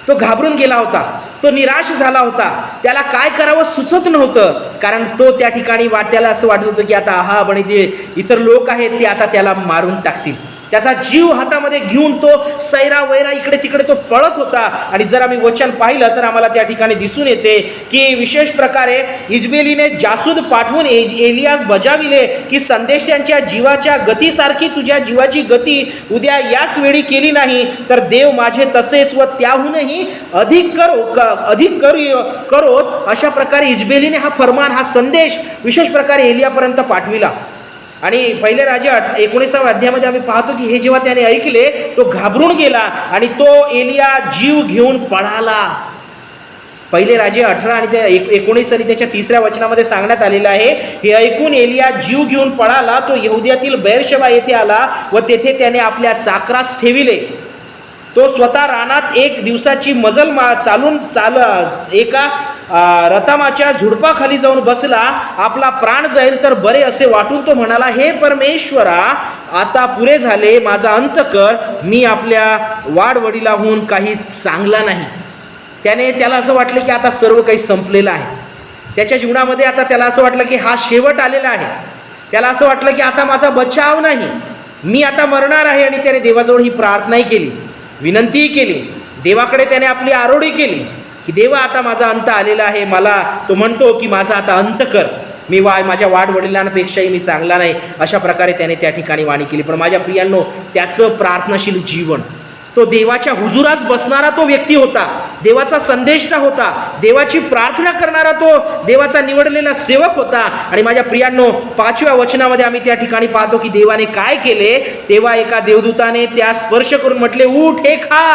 तो घाबरून गेला होता, तो निराश झाला होता, त्याला काय करावं सुचत नव्हतं. कारण तो त्या ठिकाणी त्याला असं वाटत होतं की आता अहाब आणि जे इतर लोक आहेत ते आता त्याला मारून टाकतील. त्याचा जीव हातामध्ये घेऊन तो सैरा वैरा इकडे तिकडे तो पळत होता. आणि जर आम्ही वचन पाहिलं तर आम्हाला त्या ठिकाणी दिसून येते की विशेष प्रकारे इजबेलीने जासूद पाठवून एलियास बजाविले की संदेश त्यांच्या जीवाच्या गतीसारखी तुझ्या जीवाची गती उद्या याच वेळी केली नाही तर देव माझे तसेच व त्याहूनही अधिक करोत. अशा प्रकारे इजबेलीने हा फरमान, हा संदेश विशेष प्रकारे एलियापर्यंत पाठविला. आणि पहिले राजा 19व्या अध्यायामध्ये आम्ही पाहतो की हे जेव्हा त्याने ऐकले तो घाबरून गेला आणि तो एलिया जीव घेऊन पळाला. पहिले राजे 18 आणि 19 आणि त्याच्या 3ऱ्या वचनामध्ये सांगण्यात आलेलं आहे, हे ऐकून एलिया जीव घेऊन पळाला. तो यहुद्यातील बेरशेबा येथे आला व तेथे त्याने आपल्या चाकरास ठेविले. तो स्वतः रानात 1 दिवसाची मजल चालून एका रतामाच्या झुडपाखाली जाऊन बसला. आपला प्राण जाईल तर बरे असे वाटून तो म्हणाला, हे परमेश्वरा, आता पुरे झाले, माझा अंत कर. मी आपल्या वाडवडिलाहून काही चांगला नाही. त्याला असं वाटलं की आता सर्व काही संपलेलं आहे. त्याच्या जीवनामध्ये आता त्याला असं वाटलं की हा शेवट आलेला आहे. त्याला असं वाटलं की आता माझा बचाव नाही, मी आता मरणार आहे. आणि त्याने देवाजवळ ही प्रार्थनाही केली, विनंतीही केली. देवाकडे त्याने आपली आरोळी केली की देवा, आता माझा अंत आलेला आहे. तो म्हणतो की माझा आता अंत कर, मी माझ्या वाडवडिलांपेक्षाही मी चांगला नाही. अशा प्रकारे त्याने त्या ठिकाणी वाणी केली. पण माझ्या प्रियांनो, त्याचं प्रार्थनाशील जीवन, तो देवाच्या हुजुरास बसणारा तो व्यक्ती होता, देवाचा संदेष्टा होता, देवाची प्रार्थना करणारा तो देवाचा निवडलेला सेवक होता. आणि माझ्या प्रियांनो, 5व्या वचनामध्ये आम्ही त्या ठिकाणी पाहतो की देवाने काय केले. तेव्हा एका देवदूताने त्या स्पर्श करून म्हटले, उठ, हे खा.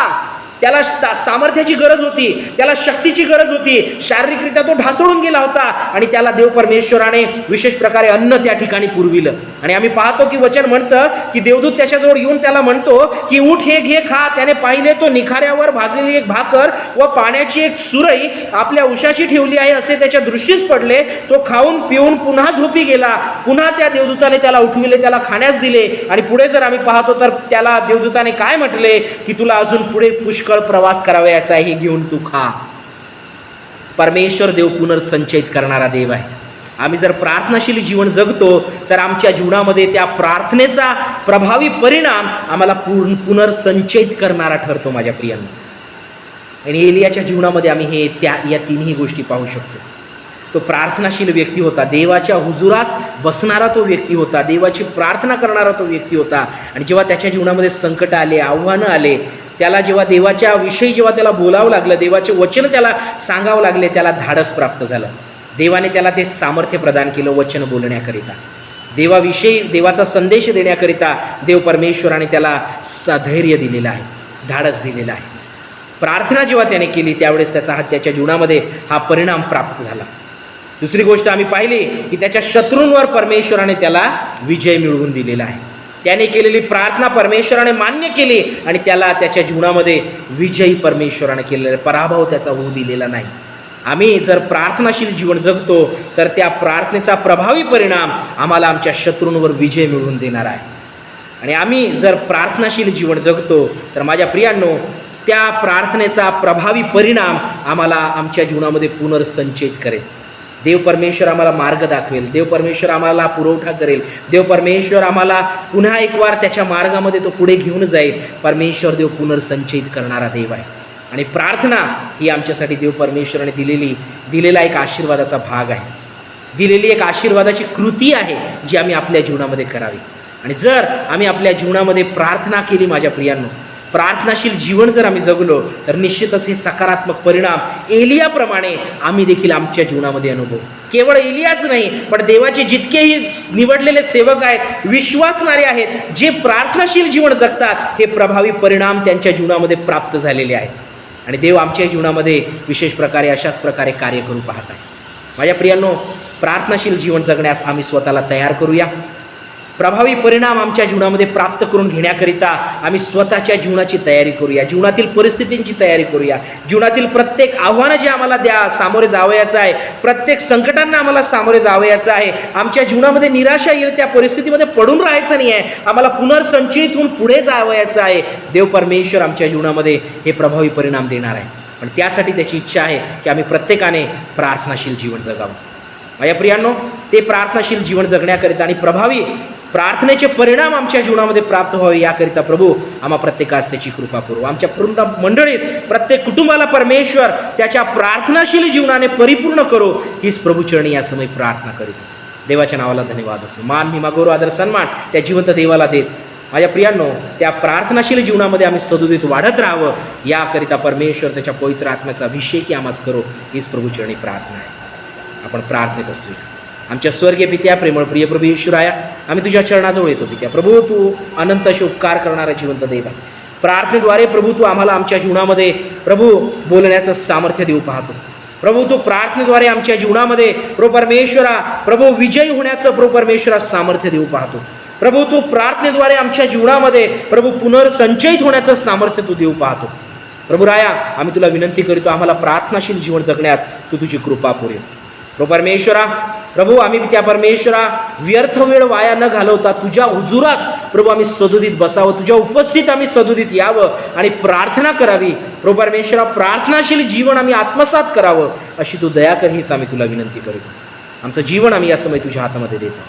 त्याला सामर्थ्याची गरज होती, त्याला शक्तीची गरज होती. शारीरिकरित्या तो ढासळून गेला होता आणि त्याला देव परमेश्वराने विशेष प्रकारे अन्न त्या ठिकाणी पुरविलं. आणि आम्ही पाहतो की वचन म्हणतं की देवदूत त्याच्याजवळ येऊन त्याला म्हणतो की उठ, हे घे, खा. त्याने पाहिले तो निखाऱ्यावर भाजलेली एक भाकर व पाण्याची एक सुरई आपल्या उशाशी ठेवली आहे असे त्याच्या दृष्टीस पडले. तो खाऊन पिऊन पुन्हा झोपी गेला. पुन्हा त्या देवदूताने त्याला उठविले, त्याला खाण्यास दिले. आणि पुढे जर आम्ही पाहतो तर त्याला देवदूताने काय म्हटले की तुला अजून पुढे पुष्कळ प्रवास करावयाचा आहे, हे घेऊन तू खा. परमेश्वर देव पुनर्संचयित करणारा देव आहे. आम्ही जर प्रार्थनाशील जीवन जगतो तर आमच्या जीवनामध्ये त्या प्रार्थनेचा प्रभावी परिणाम आम्हाला पुनर्संचयित करणारा ठरतो. माझ्या प्रियांनो, आणि एलियाच्या जीवनामध्ये आम्ही या तिन्ही गोष्टी पाहू शकतो. तो प्रार्थनाशील व्यक्ती होता, देवाच्या हुजुरास बसणारा तो व्यक्ती होता, देवाची प्रार्थना करणारा तो व्यक्ती होता. आणि जेव्हा त्याच्या जीवनामध्ये संकट आले, आव्हानं आले, त्याला जेव्हा देवाच्या विषयी त्याला बोलावं लागलं, देवाचे वचन त्याला सांगावं लागले, त्याला धाडस प्राप्त झालं. देवाने त्याला ते सामर्थ्य प्रदान केलं वचन बोलण्याकरिता, देवाविषयी देवाचा संदेश देण्याकरिता देव परमेश्वराने त्याला धैर्य दिलेलं आहे, धाडस दिलेलं आहे. प्रार्थना जेव्हा त्याने केली त्यावेळेस त्याच्या जीवनामध्ये हा परिणाम प्राप्त झाला. दुसरी गोष्ट आम्ही पाहिली की त्याच्या शत्रूंवर परमेश्वराने त्याला विजय मिळवून दिलेला आहे. त्याने केलेली प्रार्थना परमेश्वराने मान्य केली आणि त्याला त्याच्या जीवनामध्ये विजयी परमेश्वराने केलेला, पराभव त्याचा होऊ दिलेला नाही. आम्ही जर प्रार्थनाशील जीवन जगतो तर त्या प्रार्थनेचा प्रभावी परिणाम आम्हाला आमच्या शत्रूंवर विजय मिळवून देणार आहे. आणि आम्ही जर प्रार्थनाशील जीवन जगतो तर माझ्या प्रियांनो, त्या प्रार्थनेचा प्रभावी परिणाम आम्हाला आमच्या जीवनामध्ये पुनर्संचयित करेल. देव परमेश्वर आम्हाला मार्ग दाखवेल, देव परमेश्वर आम्हाला पुरवठा करेल, देव परमेश्वर आम्हाला पुन्हा एक वार त्याच्या मार्गामध्ये तो पुढे घेऊन जाईल. परमेश्वर देव पुनर्संचयित करणारा देव आहे. आणि प्रार्थना ही आमच्यासाठी देव परमेश्वराने दिलेला एक आशीर्वादाचा भाग आहे, दिलेली एक आशीर्वादाची कृती आहे जी आम्ही आपल्या जीवनामध्ये करावी. आणि जर आम्ही आपल्या जीवनामध्ये प्रार्थना केली, माझ्या प्रियांनो, प्रार्थनाशील जीवन जर आम्ही जगलो तर निश्चितच हे सकारात्मक परिणाम एलियाप्रमाणे आम्ही देखील आमच्या जीवनामध्ये अनुभव. केवळ एलियाच नाही, पण देवाचे जितकेही निवडलेले सेवक आहेत, विश्वासणारे आहेत, जे प्रार्थनाशील जीवन जगतात, हे प्रभावी परिणाम त्यांच्या जीवनामध्ये प्राप्त झालेले आहेत. आणि देव आमच्या जीवनामध्ये विशेष प्रकारे अशाच प्रकारे कार्य करू पाहत आहे. माझ्या प्रियांनो, प्रार्थनाशील जीवन जगण्यास आम्ही स्वतःला तयार करूया. प्रभावी परिणाम आमच्या जीवनामध्ये प्राप्त करून घेण्याकरिता आम्ही स्वतःच्या जीवनाची तयारी करूया, जीवनातील परिस्थितींची तयारी करूया. जीवनातील प्रत्येक आव्हानं जे आम्हाला सामोरे जावयाचं आहे, प्रत्येक संकटांना आम्हाला सामोरे जावयाचं आहे. आमच्या जीवनामध्ये निराशा येईल त्या परिस्थितीमध्ये पडून राहायचं नाही आहे, आम्हाला पुनर्संचयित होऊन पुढे जावयाचं आहे. देव परमेश्वर आमच्या जीवनामध्ये हे प्रभावी परिणाम देणार आहे. पण त्यासाठी त्याची इच्छा आहे की आम्ही प्रत्येकाने प्रार्थनाशील जीवन जगावं. माझ्या प्रियांनो, ते प्रार्थनाशील जीवन जगण्याकरिता आणि प्रभावी प्रार्थनेचे परिणाम आमच्या जीवनामध्ये प्राप्त व्हावे याकरिता प्रभू आम्हा प्रत्येकास त्याची कृपा करू. आमच्या पूर्ण मंडळीस, प्रत्येक कुटुंबाला परमेश्वर त्याच्या प्रार्थनाशील जीवनाने परिपूर्ण करो, हीच प्रभूचरणी या समय प्रार्थना करीत. देवाच्या नावाला धन्यवाद असो. मान, महिमा, गौरव, आदर, सन्मान त्या जिवंत देवाला देत माझ्या प्रियांनो, त्या प्रार्थनाशील जीवनामध्ये आम्ही सदोदित वाढत राहावं याकरिता परमेश्वर त्याच्या पवित्र आत्म्याचा अभिषेक आम्हास करो, हीच प्रभूचरणी प्रार्थना आहे. आपण प्रार्थनेत असूया. आमच्या स्वर्गीय पित्या, प्रेमळ प्रिय प्रभू येशूराया, आम्ही तुझ्या चरणाजवळ येतो पित्या. प्रभू, तू अनंत असे उपकार करणारा जिवंत देव आहे. प्रार्थनेद्वारे प्रभू तू आम्हाला आमच्या जीवनामध्ये प्रभू बोलण्याचं सामर्थ्य देऊ पाहतो. प्रभू तू प्रार्थनेद्वारे आमच्या जीवनामध्ये प्रभू परमेश्वरा प्रभू विजयी होण्याचं प्रभू परमेश्वरा सामर्थ्य देऊ पाहतो. प्रभू तू प्रार्थनेद्वारे आमच्या जीवनामध्ये प्रभू पुनर्संचयित होण्याचं सामर्थ्य तू देऊ पाहतो. प्रभू राया, आम्ही तुला विनंती करीतो, आम्हाला प्रार्थनाशील जीवन जगण्यास तू तुझी कृपा पुरेल. प्रभू परमेश्वरा प्रभू आम्ही त्या परमेश्वरा व्यर्थ वेळ वाया न घालवता तुझ्या हुजुरास प्रभू आम्ही सदोदित बसावं, तुझ्या उपस्थित आम्ही सदोदित यावं आणि प्रार्थना करावी. प्रभू परमेश्वरा प्रार्थनाशील जीवन आम्ही आत्मसात करावं अशी तू दया कर, हीच आम्ही तुला विनंती करीतो. आमचं जीवन आम्ही या समय तुझ्या हातामध्ये देतो.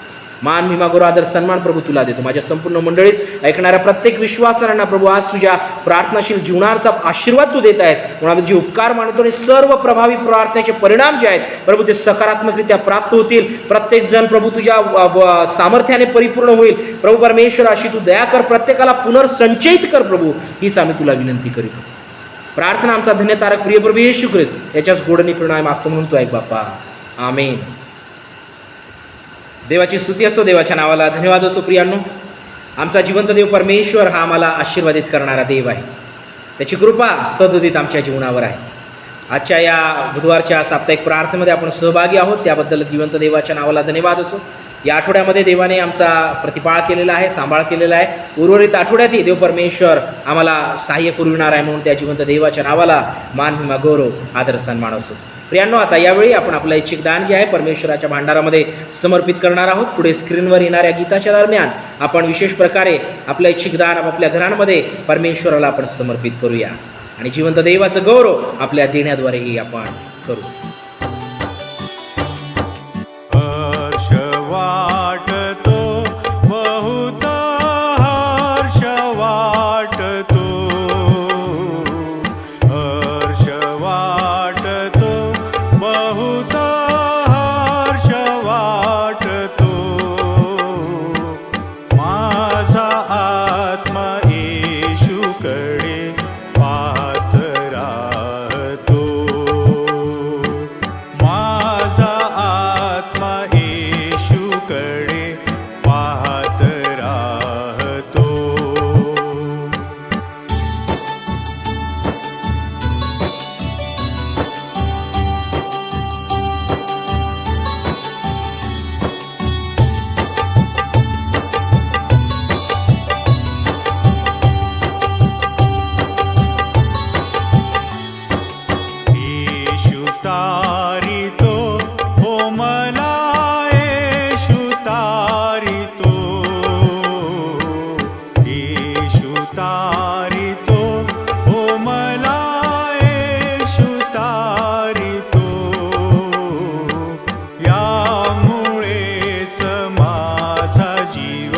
मान महिमा गौरव आदर सन्मान प्रभू तुला देतो. माझ्या संपूर्ण मंडळीत ऐकणाऱ्या प्रत्येक विश्वासणाऱ्यांना प्रभू आज तुझ्या प्रार्थनाशील जीवनाचा आशीर्वाद तू देत आहेस म्हणून आम्ही तुझे उपकार मानतो आणि सर्व प्रभावी प्रार्थनेचे परिणाम जे आहेत प्रभू ते सकारात्मकरित्या प्राप्त होतील. प्रत्येक जण प्रभू तुझ्या सामर्थ्याने परिपूर्ण होईल. प्रभू परमेश्वर अशी तू दया कर, प्रत्येकाला पुनर्संचयित कर प्रभू, हीच आम्ही तुला विनंती करीतो. प्रार्थना आमचा धन्यतारक प्रिय प्रभू येशू ख्रिस्त याच्याच गोडणी प्रणय मागतो म्हणून तू ऐक बाप्पा. आमेन. देवाची स्तुती असो, देवाच्या नावाला धन्यवाद असो. प्रियांनो, आमचा जिवंत देव परमेश्वर हा आम्हाला आशीर्वादित करणारा देव आहे. त्याची कृपा सदोदित आमच्या जीवनावर आहे. आजच्या या बुधवारच्या साप्ताहिक प्रार्थनेमध्ये आपण सहभागी आहोत, त्याबद्दल जिवंत देवाच्या नावाला धन्यवाद असो. या आठवड्यामध्ये देवाने आमचा प्रतिपाळ केलेला आहे, सांभाळ केलेला आहे. उर्वरित आठवड्यातही देव परमेश्वर आम्हाला सहाय्य पुरविणार आहे म्हणून त्या जिवंत देवाच्या नावाला मान महिमा गौरव आदर सन्मान असो. प्रियांनो, आता यावेळी आपण आपलं ऐच्छिक दान जे आहे परमेश्वराच्या भांडारामध्ये समर्पित करणार आहोत. पुढे स्क्रीनवर येणाऱ्या गीताच्या दरम्यान आपण विशेष प्रकारे आपलं ऐच्छिक दान आपल्या घरांमध्ये परमेश्वराला आपण समर्पित करूया आणि जिवंत देवाचं गौरव आपल्या देण्याद्वारेही आपण करू. हर्ष वाटतो बहुत हर्ष वाटतो, हर्ष वाटतो बहुत हर्ष वाटतो. माझा आत्मा येशूकडे पाहत राहतो, माझा आत्मा येशूकडे पाहत राहतो. येशू तारितो हो मला, येशू तारितो, येशू तारितो हो मला, येशू तारितो. यामुळेच माझा जीव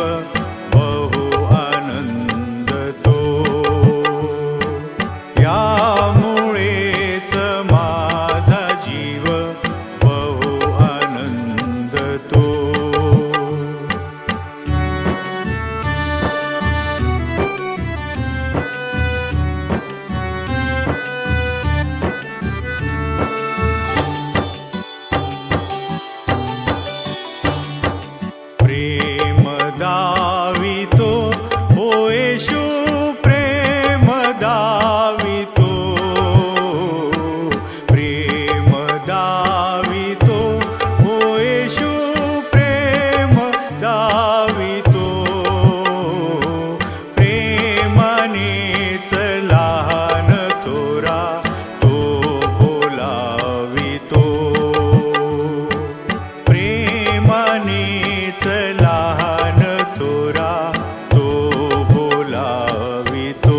बहु आनंदतो, यामुळेच माझा जीव बहु आनंदतो. प्रेम दावितो हो येशू, प्रेम दावितो, प्रेम दावितो हो येशू, प्रेम दावितो. प्रेमानेच लहान थोरा तो बोलावितो, प्रेमानेच लहान थोरा तो बोलावितो.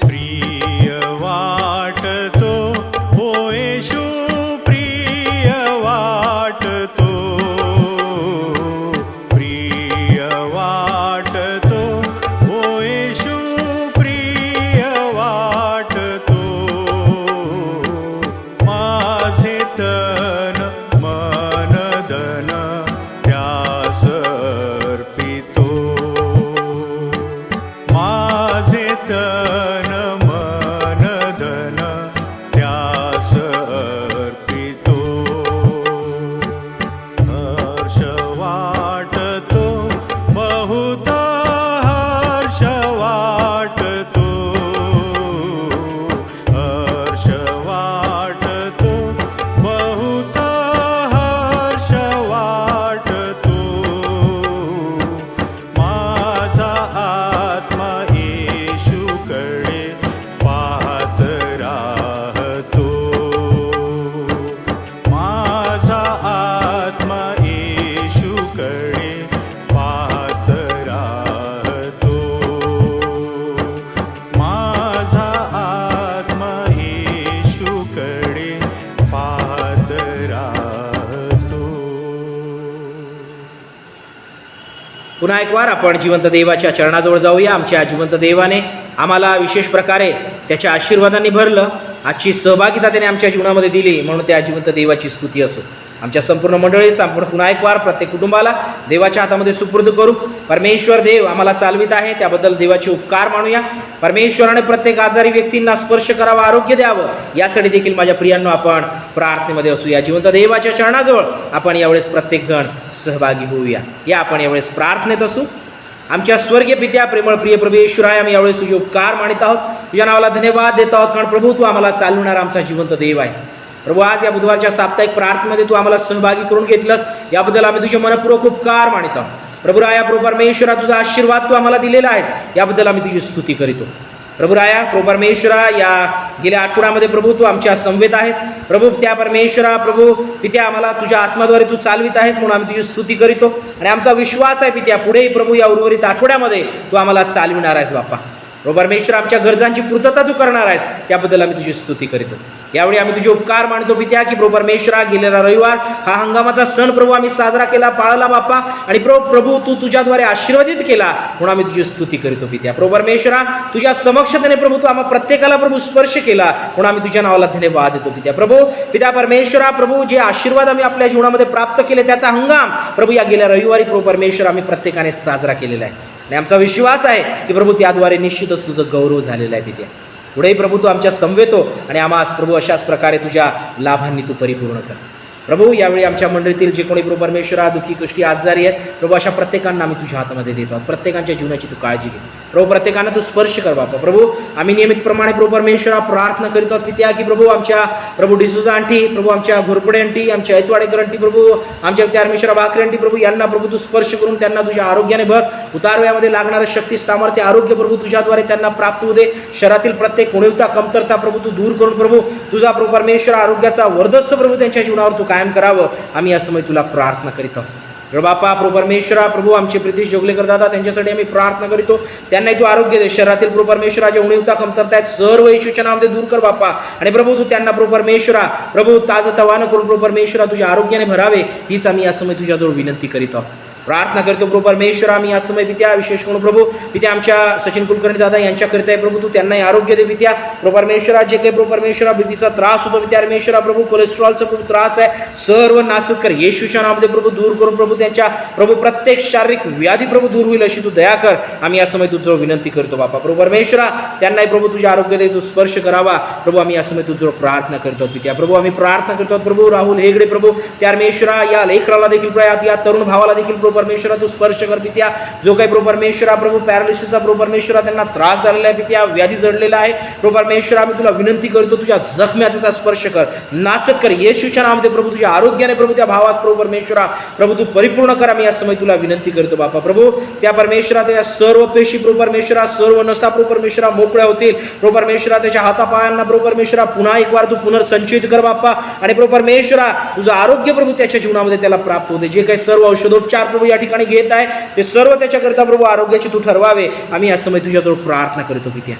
प्रिय वाटतो हो येशू, प्रिय वाटतो, प्रिय वाटतो हो येशू, प्रिय वाटतो. माझे तन मन धन त्यास अर्पितो, माझे तन पुन्हा एक वार आपण जिवंत देवाच्या चरणाजवळ जाऊया. आमच्या जिवंत देवाने आम्हाला विशेष प्रकारे त्याच्या आशीर्वादांनी भरलं. आजची सहभागिता त्याने आमच्या जीवनामध्ये दिली, म्हणून त्या जिवंत देवाची स्तुती असो. आमच्या संपूर्ण मंडळीस आपण पुन्हा एक वार प्रत्येक कुटुंबाला देवाच्या हातामध्ये सुपूर्द करू. परमेश्वर देव आम्हाला चालवित आहे, त्याबद्दल देवाचे उपकार मानूया. परमेश्वराने प्रत्येक आजारी व्यक्तींना स्पर्श करावा, आरोग्य द्यावं, यासाठी देखील माझ्या प्रियांनो आपण प्रार्थनेमध्ये असूया. जिवंत देवाच्या चरणाजवळ आपण यावेळेस प्रत्येक जण सहभागी होऊया. या आपण यावेळेस प्रार्थनेत असू. आमच्या स्वर्गीय पित्या, प्रेमळ प्रिय प्रभू येशूराय, आम्ही यावेळेस तुझे उपकार मानित आहोत, तुझ्या नावाला धन्यवाद देत आहोत, कारण प्रभू तू आम्हाला चालवणारा आमचा जिवंत देव आहेस. प्रभू आज या बुधवारच्या साप्ताहिक प्रार्थनेमध्ये तू आम्हाला सहभागी करून घेतलंस, याबद्दल आम्ही तुझे मनपूर्वक उपकार मानित आहोत. प्रभू राया, प्रभू परमेश्वरा, तुझा आशीर्वाद तू आम्हाला दिलेला आहेस, याबद्दल आम्ही तुझी स्तुती करीतो. प्रभू राया, प्रभू परमेश्वरा, या गेल्या आठवड्यामध्ये प्रभू तू आमच्या समवेत आहेस. प्रभू त्या परमेश्वरा, प्रभू पित्या, आम्हाला तुझ्या आत्म्याद्वारे तू चालवित आहेस, म्हणून आम्ही तुझी स्तुती करीतो. आणि आमचा विश्वास आहे पित्या, पुढेही प्रभू या उर्वरित आठवड्यामध्ये तू आम्हाला चालविणार आहेस बाप्पा. प्रभू परमेश्वर, आमच्या गरजांची पूर्तता तू करणार आहेस, त्याबद्दल आम्ही तुझी स्तुती करीतो. यावेळी आम्ही तुझे उपकार मानतो पित्या, की प्रभू परमेश्वरा, गेलेला रविवार हा हंगामाचा सण प्रभू आम्ही साजरा केला, पाळला बाप्पा, आणि प्रभू तू तुझ्याद्वारे आशीर्वादित केला, म्हणून आम्ही तुझी स्तुती करीतो पित्या. प्रभू परमेश्वरा, तुझ्या समक्षतेने प्रभू तू आम्हा प्रत्येकाला प्रभू स्पर्श केला, म्हणून आम्ही तुझ्या नावाला धन्यवाद देतो पित्या. प्रभू पित्या परमेश्वरा, प्रभू जे आशीर्वाद आम्ही आपल्या जीवनामध्ये प्राप्त केले, त्याचा हंगाम प्रभू या गेल्या रविवारी प्रभू परमेश्वर आम्ही प्रत्येकाने साजरा केलेला आहे. आणि आमचा विश्वास आहे की प्रभू त्याद्वारे निश्चितच तुझं गौरव झालेला आहे पित्या. पुढेही प्रभू तू आमच्या समवेतो, आणि आम्हास प्रभू अशाच प्रकारे तुझ्या लाभांनी तू परिपूर्ण कर. प्रभू यावेळी आमच्या मंडळीतील जे कोणी प्रभू परमेश्वरा दुःखी कष्टी आजारी आहेत, प्रभू अशा प्रत्येकांना आम्ही तुझ्या हातामध्ये देतो आहोत. प्रत्येकांच्या जीवनाची तू काळजी घे प्रभू, प्रत्येकांना तू स्पर्श कर बापा. प्रभू आम्ही नियमितप्रमाणे प्रभू परमेश्वरा प्रार्थना करीत आहोत पित्या, की प्रभू आमच्या प्रभू डिसूजा आंटी, प्रभू आमच्या घोरपडे आंटी, आमच्या ऐतवाडेकर आंटी, प्रभू आमच्या त्यारमेश्वरा भाकरे आंटी, प्रभू यांना प्रभू तू स्पर्श करून त्यांना तुझ्या आरोग्याने भर. उतारवयामध्ये लागणारं शक्ती, सामर्थ्य, आरोग्य प्रभू तुझ्याद्वारे त्यांना प्राप्त होऊ दे. शरीरातील प्रत्येक उणीवता, कमतरता प्रभू तू दूर करून प्रभू तुझा प्रभू परमेश्वरा आरोग्याचा वर्धस्व प्रभू त्यांच्या जीवनावर तू कायम करावं, आम्ही या समय तुला प्रार्थना करीत आहोत. बापा प्रभू परमेश्वरा, प्रभू आमचे प्रितीश जोगलेकर दादा, त्यांच्यासाठी आम्ही प्रार्थना करीतो. त्यांनाही तू आरोग्य दे. शरीरातील प्रभू परमेश्वरा जे उणीवता, कमतरता आहेत, सर्व येशूच्या नावामध्ये दूर कर बापा. आणि प्रभू तू त्यांना प्रभू परमेश्वरा, प्रभू ताजतवानं करून प्रभू परमेश्वरा तुझ्या आरोग्याने भरावे, हीच आम्ही या समय तुझ्याजवळ विनंती करीत आहोत. प्रार्थना करतो प्रभू परमेश्वरा, आम्ही या समय पित्या विशेष करून प्रभू पित्या आमच्या सचिन कुलकर्णी दादा यांच्याकरिता आहे प्रभू, तू त्यांनाही आरोग्य दे पित्या. प्रभू परमेश्वरा, जे काही प्रभू परमेश्वरा बीपीचा त्रास होतो पित्या परमेश्वरा, प्रभू कोलेस्ट्रॉलचा प्रभू त्रास आहे, सर्व नासूक कर येशूच्या नावामध्ये प्रभू, दूर करून प्रभू त्यांच्या प्रभू प्रत्येक शारीरिक व्याधी प्रभू दूर होईल अशी तू दया कर, आम्ही या समय तुझं विनंती करतो बापा. प्रभू परमेश्वरा, त्यांनाही प्रभू तुझे आरोग्य दे, तू स्पर्श करावा प्रभू, आम्ही या समय तुझं प्रार्थना करतो पित्या. प्रभू आम्ही प्रार्थना करतो प्रभू राहुल हेगडे, प्रभू त्या परमेश्वरा या लेकराला देखील, या तरुण भावाला देखील प्रभू परमेश्वरा तू स्पर्श कर पित्या. जो काही प्रभू परमेश्वरा, प्रभू पॅरालिसिसचा प्रभू परमेश्वरा त्यांना त्रास झालेला आहे पित्या, व्याधी जडलेला आहे प्रभू परमेश्वरा, आम्ही तुला विनंती करतो तुझ्या जखम्या त्याचा स्पर्श कर, नाशक कर येशूच्या नावामध्ये प्रभू. तुझ्या आरोग्याने प्रभू त्या भावास प्रभू परमेश्वरा, प्रभू तू परिपूर्ण कर, आम्ही या समय तुला विनंती करतो बापा. प्रभू त्या परमेश्वरा त्या सर्व पेशी प्रभू परमेश्वरा, सर्व नसा प्रभू परमेश्वरा मोकळ्या होतील प्रभू परमेश्वरा. त्याच्या हातापायांना प्रभू परमेश्वरा पुन्हा एक वार तू पुनर्संचयित कर बापा. आणि प्रभू परमेश्वरा, तुझं आरोग्य प्रभू त्याच्या जीवनामध्ये त्याला प्राप्त होते. जे काही सर्व औषधोपचार प्रभू या ठिकाणी घेत आहे, ते सर्व त्याच्याकरिता प्रभू आरोग्याची तू ठरवावे, आम्ही या समय तुझ्याजवळ प्रार्थना करतो पित्या.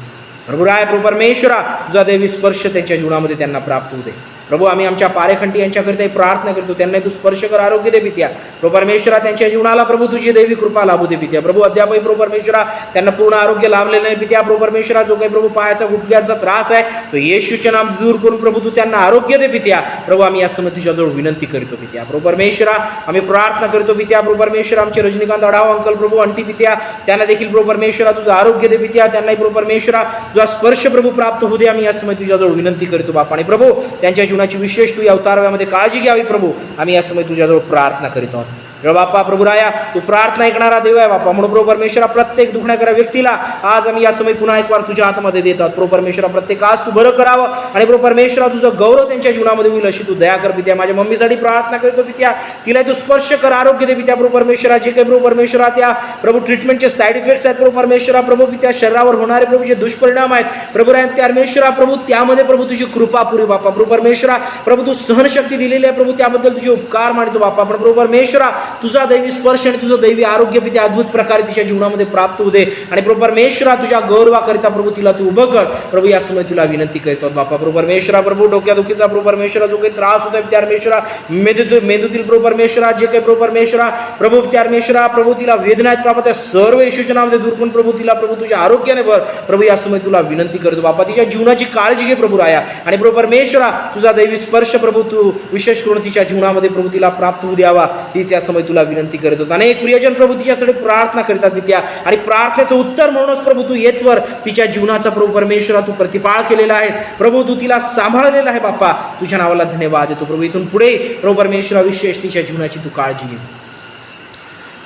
प्रभू राय, प्रभू परमेश्वरा, तुझा देवी स्पर्श त्यांच्या जीवनामध्ये त्यांना प्राप्त होऊ दे प्रभू. आम्ही आमच्या पारेखंडी यांच्याकरिता प्रार्थना करतो, त्यांना तू स्पर्श कर, आरोग्य दे पित्या. प्रभू परमेश्वरा, त्यांच्या जीवनाला प्रभू तुझी देवी कृपा लाभू दे पित्या. प्रभू अद्यापही प्रभू परमेश्वरा त्यांना पूर्ण आरोग्य लाभलेलं नाही पित्या. प्रभू परमेश्वरा, जो काही प्रभू पायाचा गुडघ्याचा त्रास आहे, तो येशूचे नाम दूर करून प्रभू तू त्यांना आरोग्य दे पित्या. प्रभू आम्ही या समय तुझ्याजवळ विनंती करतो पित्या. प्रभू परमेश्वरा, आम्ही प्रार्थना करतो पित्या. प्रभू परमेश्वरा, आमचे रजनीकांत अडाव अंकल प्रभू अंटी पित्या, त्यांना देखील प्रभू परमेश्वरा तुझं आरोग्य दे पित्या. त्यांनाही प्रभू परमेश्वरा तुझा स्पर्श प्रभू प्राप्त होऊ दे, आम्ही या समय तुझ्याजवळ विनंती करतो बापा. आणि प्रभू त्यांच्या जीवनाची विशेष तू अवतारामध्ये काळजी घ्यावी प्रभू, आम्ही या समय तुझ्याजवळ प्रार्थना करीत आहोत. बापा प्रभू राया, तू प्रार्थना ऐकणारा देव आहे बापा. म्हणून प्रभू परमेश्वरा, प्रत्येक दुखण्याकरा व्यक्तीला आज आम्ही या समय पुन्हा एक वार तुझ्या हातामध्ये देत आहोत. प्रभू परमेश्वरा, प्रत्येक आज तू बरं करावं, आणि प्रभू परमेश्वरा तुझं गौरव त्यांच्या जीवनामध्ये होईल अशी तू दया कर पित्या. माझ्या मम्मीसाठी प्रार्थना करतो पित्या, तिला तू स्पर्श कर, आरोग्य दे पित्या. प्रभू परमेश्वरा, जे काही प्रभू परमेश्वरा त्या प्रभू ट्रीटमेंटचे साईड इफेक्ट्स आहेत प्रभू परमेश्वरा, प्रभू पित्या शरीरावर होणारे प्रभू जे दुष्परिणाम आहेत प्रभू राय, त्या परमेश्वरा प्रभू त्यामध्ये प्रभू तुझी कृपा पुरी बापा. प्रभू परमेश्वरा, प्रभू तू सहनशक्ती दिलेली आहे प्रभू, त्याबद्दल तुझे उपकार मानतो बापा. प्रभू परमेश्वरा, तुझा दैवी स्पर्श आणि तुझं दैवी आरोग्य पित्या अद्भुत प्रकारे तिच्या जीवनामध्ये प्राप्त होऊ दे. आणि प्रभू परमेश्वरा तुझ्या गौरवाकरिता प्रभू तिला तू उभं कर. प्रभू या समय तुला विनंती करतो बापा. प्रभू परमेश्वरा प्रभू डोक्यादुखीचा प्रभू परमेश्वरा जो काही त्रास होता त्या परमेश्वरा मेंदूतील प्रभू परमेश्वरा जे काही प्रभू परमेश्वरा प्रभू त्या परमेश्वरा प्रभू तिला वेदना आहेत बाबा त्या सर्व येशूच्या नावामध्ये दूर करून प्रभू तिला प्रभू तुझ्या आरोग्याने भर. प्रभू या समय तुला विनंती करतो बापा. तिच्या जीवनाची काळजी घे प्रभू राया. आणि प्रभू परमेश्वरा तुझा दैवी स्पर्श प्रभू तू विशेष करून तिच्या जीवनामध्ये प्रभू तिला प्राप्त होऊ द्यावा. तीच या समय तुला विनंती करत होता. अनेक प्रियजन प्रभू तिच्यासाठी प्रार्थना करतात विद्या आणि प्रार्थनेचं उत्तर म्हणूनच प्रभू तू येतवर तिच्या जीवनाचा प्रभू परमेश्वरा तू प्रतिपाळ केलेला आहेस. प्रभू तू तिला सांभाळलेला आहे बाप्पा. तुझ्या नावाला धन्यवाद देतो प्रभू. इथून पुढे प्रभू परमेश्वरा विशेष तिच्या जीवनाची तू काळजी घे.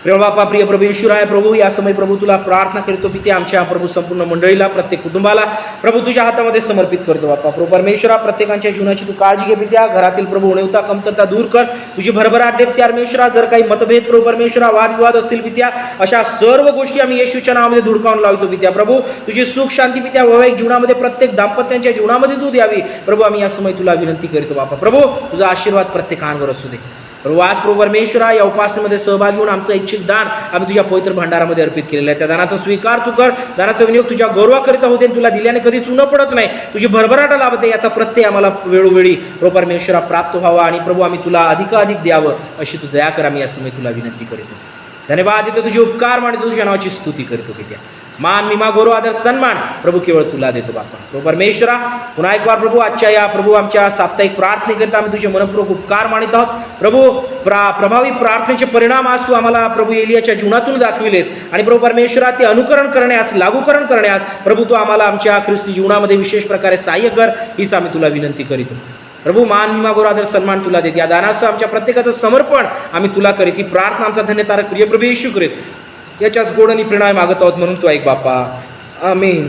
प्रिय बापा प्रिय प्रभू येशू आहे प्रभू. या समय प्रभू तुला प्रार्थना करतो पिते आमच्या प्रभू संपूर्ण मंडळीला प्रत्येक कुटुंबाला प्रभू तुझ्या हातामध्ये समर्पित करतो बापा. प्रभू परमेश्वरा प्रत्येकांच्या जीवनाची तू काळजी घे पित्या. घरातील प्रभू उणीवता कमतरता दूर कर. तुझी भरभराट दे त्या परमेश्वरा. जर काही मतभेद प्रभू परमेश्वरा वादविवाद असतील पित्या अशा सर्व गोष्टी आम्ही येशूच्या नावामध्ये धुडकावून लावतो पित्या. प्रभू तुझी सुख शांती पित्या वैवाहिक जीवनामध्ये प्रत्येक दाम्पत्यांच्या जीवनामध्ये तू द्यावी प्रभू. आम्ही या समय तुला विनंती करतो बापा. प्रभू तुझा आशीर्वाद प्रत्येकांवर असू दे प्रभू. आज प्रभू परमेश्वरा या उपासनेमध्ये सहभागी होऊन आमचं इच्छित दान आम्ही तुझ्या पवित्र भांडारामध्ये अर्पित केलेलं आहे. त्या दानाचा स्वीकार तू कर. दानाचा विनियोग तुझ्या गौरवाकरिता होते. तुला दिल्याने कधीच उणं पडत नाही. तुझी भरभराट लाभते याचा प्रत्यय आम्हाला वेळोवेळी प्रभू परमेश्वरा प्राप्त व्हावा आणि प्रभू आम्ही तुला अधिकाधिक द्यावं अशी तू दया कर. आम्ही या समय तुला विनंती करतो. धन्यवाद देतो. तुझे उपकार मानतो. तुझ्या नावाची स्तुती करतो पित्या. मान महिमा गौरव आदर सन्मान प्रभू केवळ तुला देतो बापा. प्रभू परमेश्वरा पुन्हा एक बार प्रभू आजच्या या प्रभू आमच्या साप्ताहिक प्रार्थनेकरिता आम्ही तुझे मनपूर्वक उपकार मानित आहोत प्रभू. प्रभावी प्रार्थनेचे परिणाम आज तू आम्हाला प्रभू एलियाच्या जीवनातून दाखविलेस आणि प्रभू परमेश्वरा ते अनुकरण करण्यास लागूकरण करण्यास प्रभू तू आम्हाला आमच्या ख्रिस्ती जीवनामध्ये विशेष प्रकारे सहाय्य कर. हीच आम्ही तुला विनंती करीतो प्रभू. मान महिमा गौरव आदर सन्मान तुला देत. या दानासह आमच्या प्रत्येकाचं समर्पण आम्ही तुला करीत. ही प्रार्थना आमचा धन्यतारक प्रिय प्रभू येशू करीत. याच्याच गोडणी प्रेरणा मागत आहोत म्हणून तू ऐक बाप्पा. आमीन.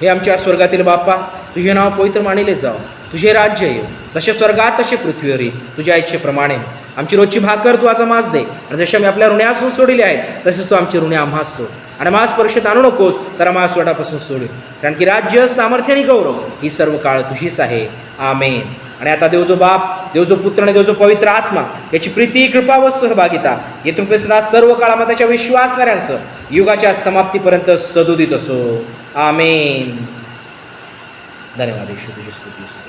हे आमच्या स्वर्गातील बाप्पा तुझे नाव पवित्र मानिले जाव. तुझे राज्य येऊ जसे स्वर्गात तसे पृथ्वीवर ये. तुझ्या इच्छेप्रमाणे आमची रोजची भाकर तू आज आम्हास दे आणि जसे आम्ही आपल्या ऋण्यासून सोडले आहेत तसेच तू आमचे ऋणे आम्हास सोड. आणि आम्हास परीक्षेत आणू नकोस तर आम्हास वाटापासून सोड. कारण की राज्य सामर्थ्य आणि गौरव ही सर्व काळ तुझीच आहे. आमेन. आणि आता देव जो बाप देव जो पुत्र आणि देव जो पवित्र आत्मा याची प्रीती कृपा व सहभागिता येथून प्रसन्ना सर्व काळामध्ये त्याच्या विश्वासणाऱ्यांसह युगाच्या समाप्तीपर्यंत सदोदित असो. आमेन. धन्यवाद येशू. तुझी स्तुती असो.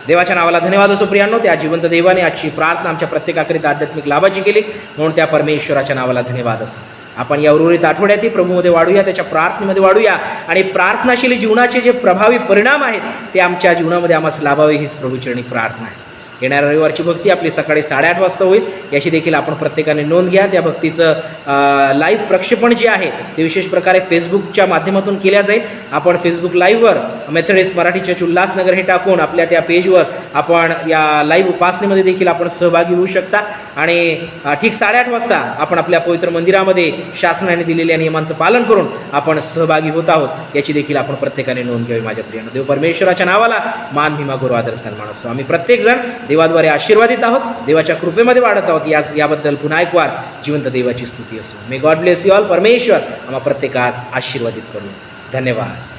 देवाच्या नावाला धन्यवाद असो प्रियांनो. त्या जिवंत देवाने आजची प्रार्थना आमच्या प्रत्येकाकरिता आध्यात्मिक लाभाची केली म्हणून त्या परमेश्वराच्या नावाला धन्यवाद असो. आपण या उर्वरित आठवड्यातही प्रभूमध्ये वाढूया. त्याच्या प्रार्थनेमध्ये वाढूया आणि प्रार्थनाशील जीवनाचे जे प्रभावी परिणाम आहेत ते आमच्या जीवनामध्ये आम्हाला लाभावे हीच प्रभूचरणी प्रार्थना आहे. येणाऱ्या रविवारची भक्ती आपली सकाळी 8:30 वाजता होईल. याची देखील आपण प्रत्येकाने नोंद घ्या. त्या भक्तीचं लाईव्ह प्रक्षेपण जे आहे ते विशेष प्रकारे फेसबुकच्या माध्यमातून केल्या जाईल. आपण फेसबुक लाईव्हवर मेथडिस्ट मराठी चर्च उल्हासनगर हे टाकून आपल्या त्या पेजवर आपण या लाईव्ह उपासनेमध्ये देखील आपण सहभागी होऊ शकता. आणि ठीक 8:30 वाजता आपण आपल्या पवित्र मंदिरामध्ये शासनाने दिलेल्या नियमांचं पालन करून आपण सहभागी होत आहोत याची देखील आपण प्रत्येकाने नोंद घ्यावी. माझ्या प्रियानं देव परमेश्वराच्या नावाला मान महिमा गौरव आदर सन्मान असो. आम्ही प्रत्येकजण देवाद्वारे आशीर्वादित आहोत. देवाच्या कृपेमध्ये वाढत आहोत. याबद्दल पुन्हा एक वार जिवंत देवाची स्तुती असो. May God bless you all. परमेश्वर आम्हा प्रत्येकास आशीर्वादित करू. धन्यवाद.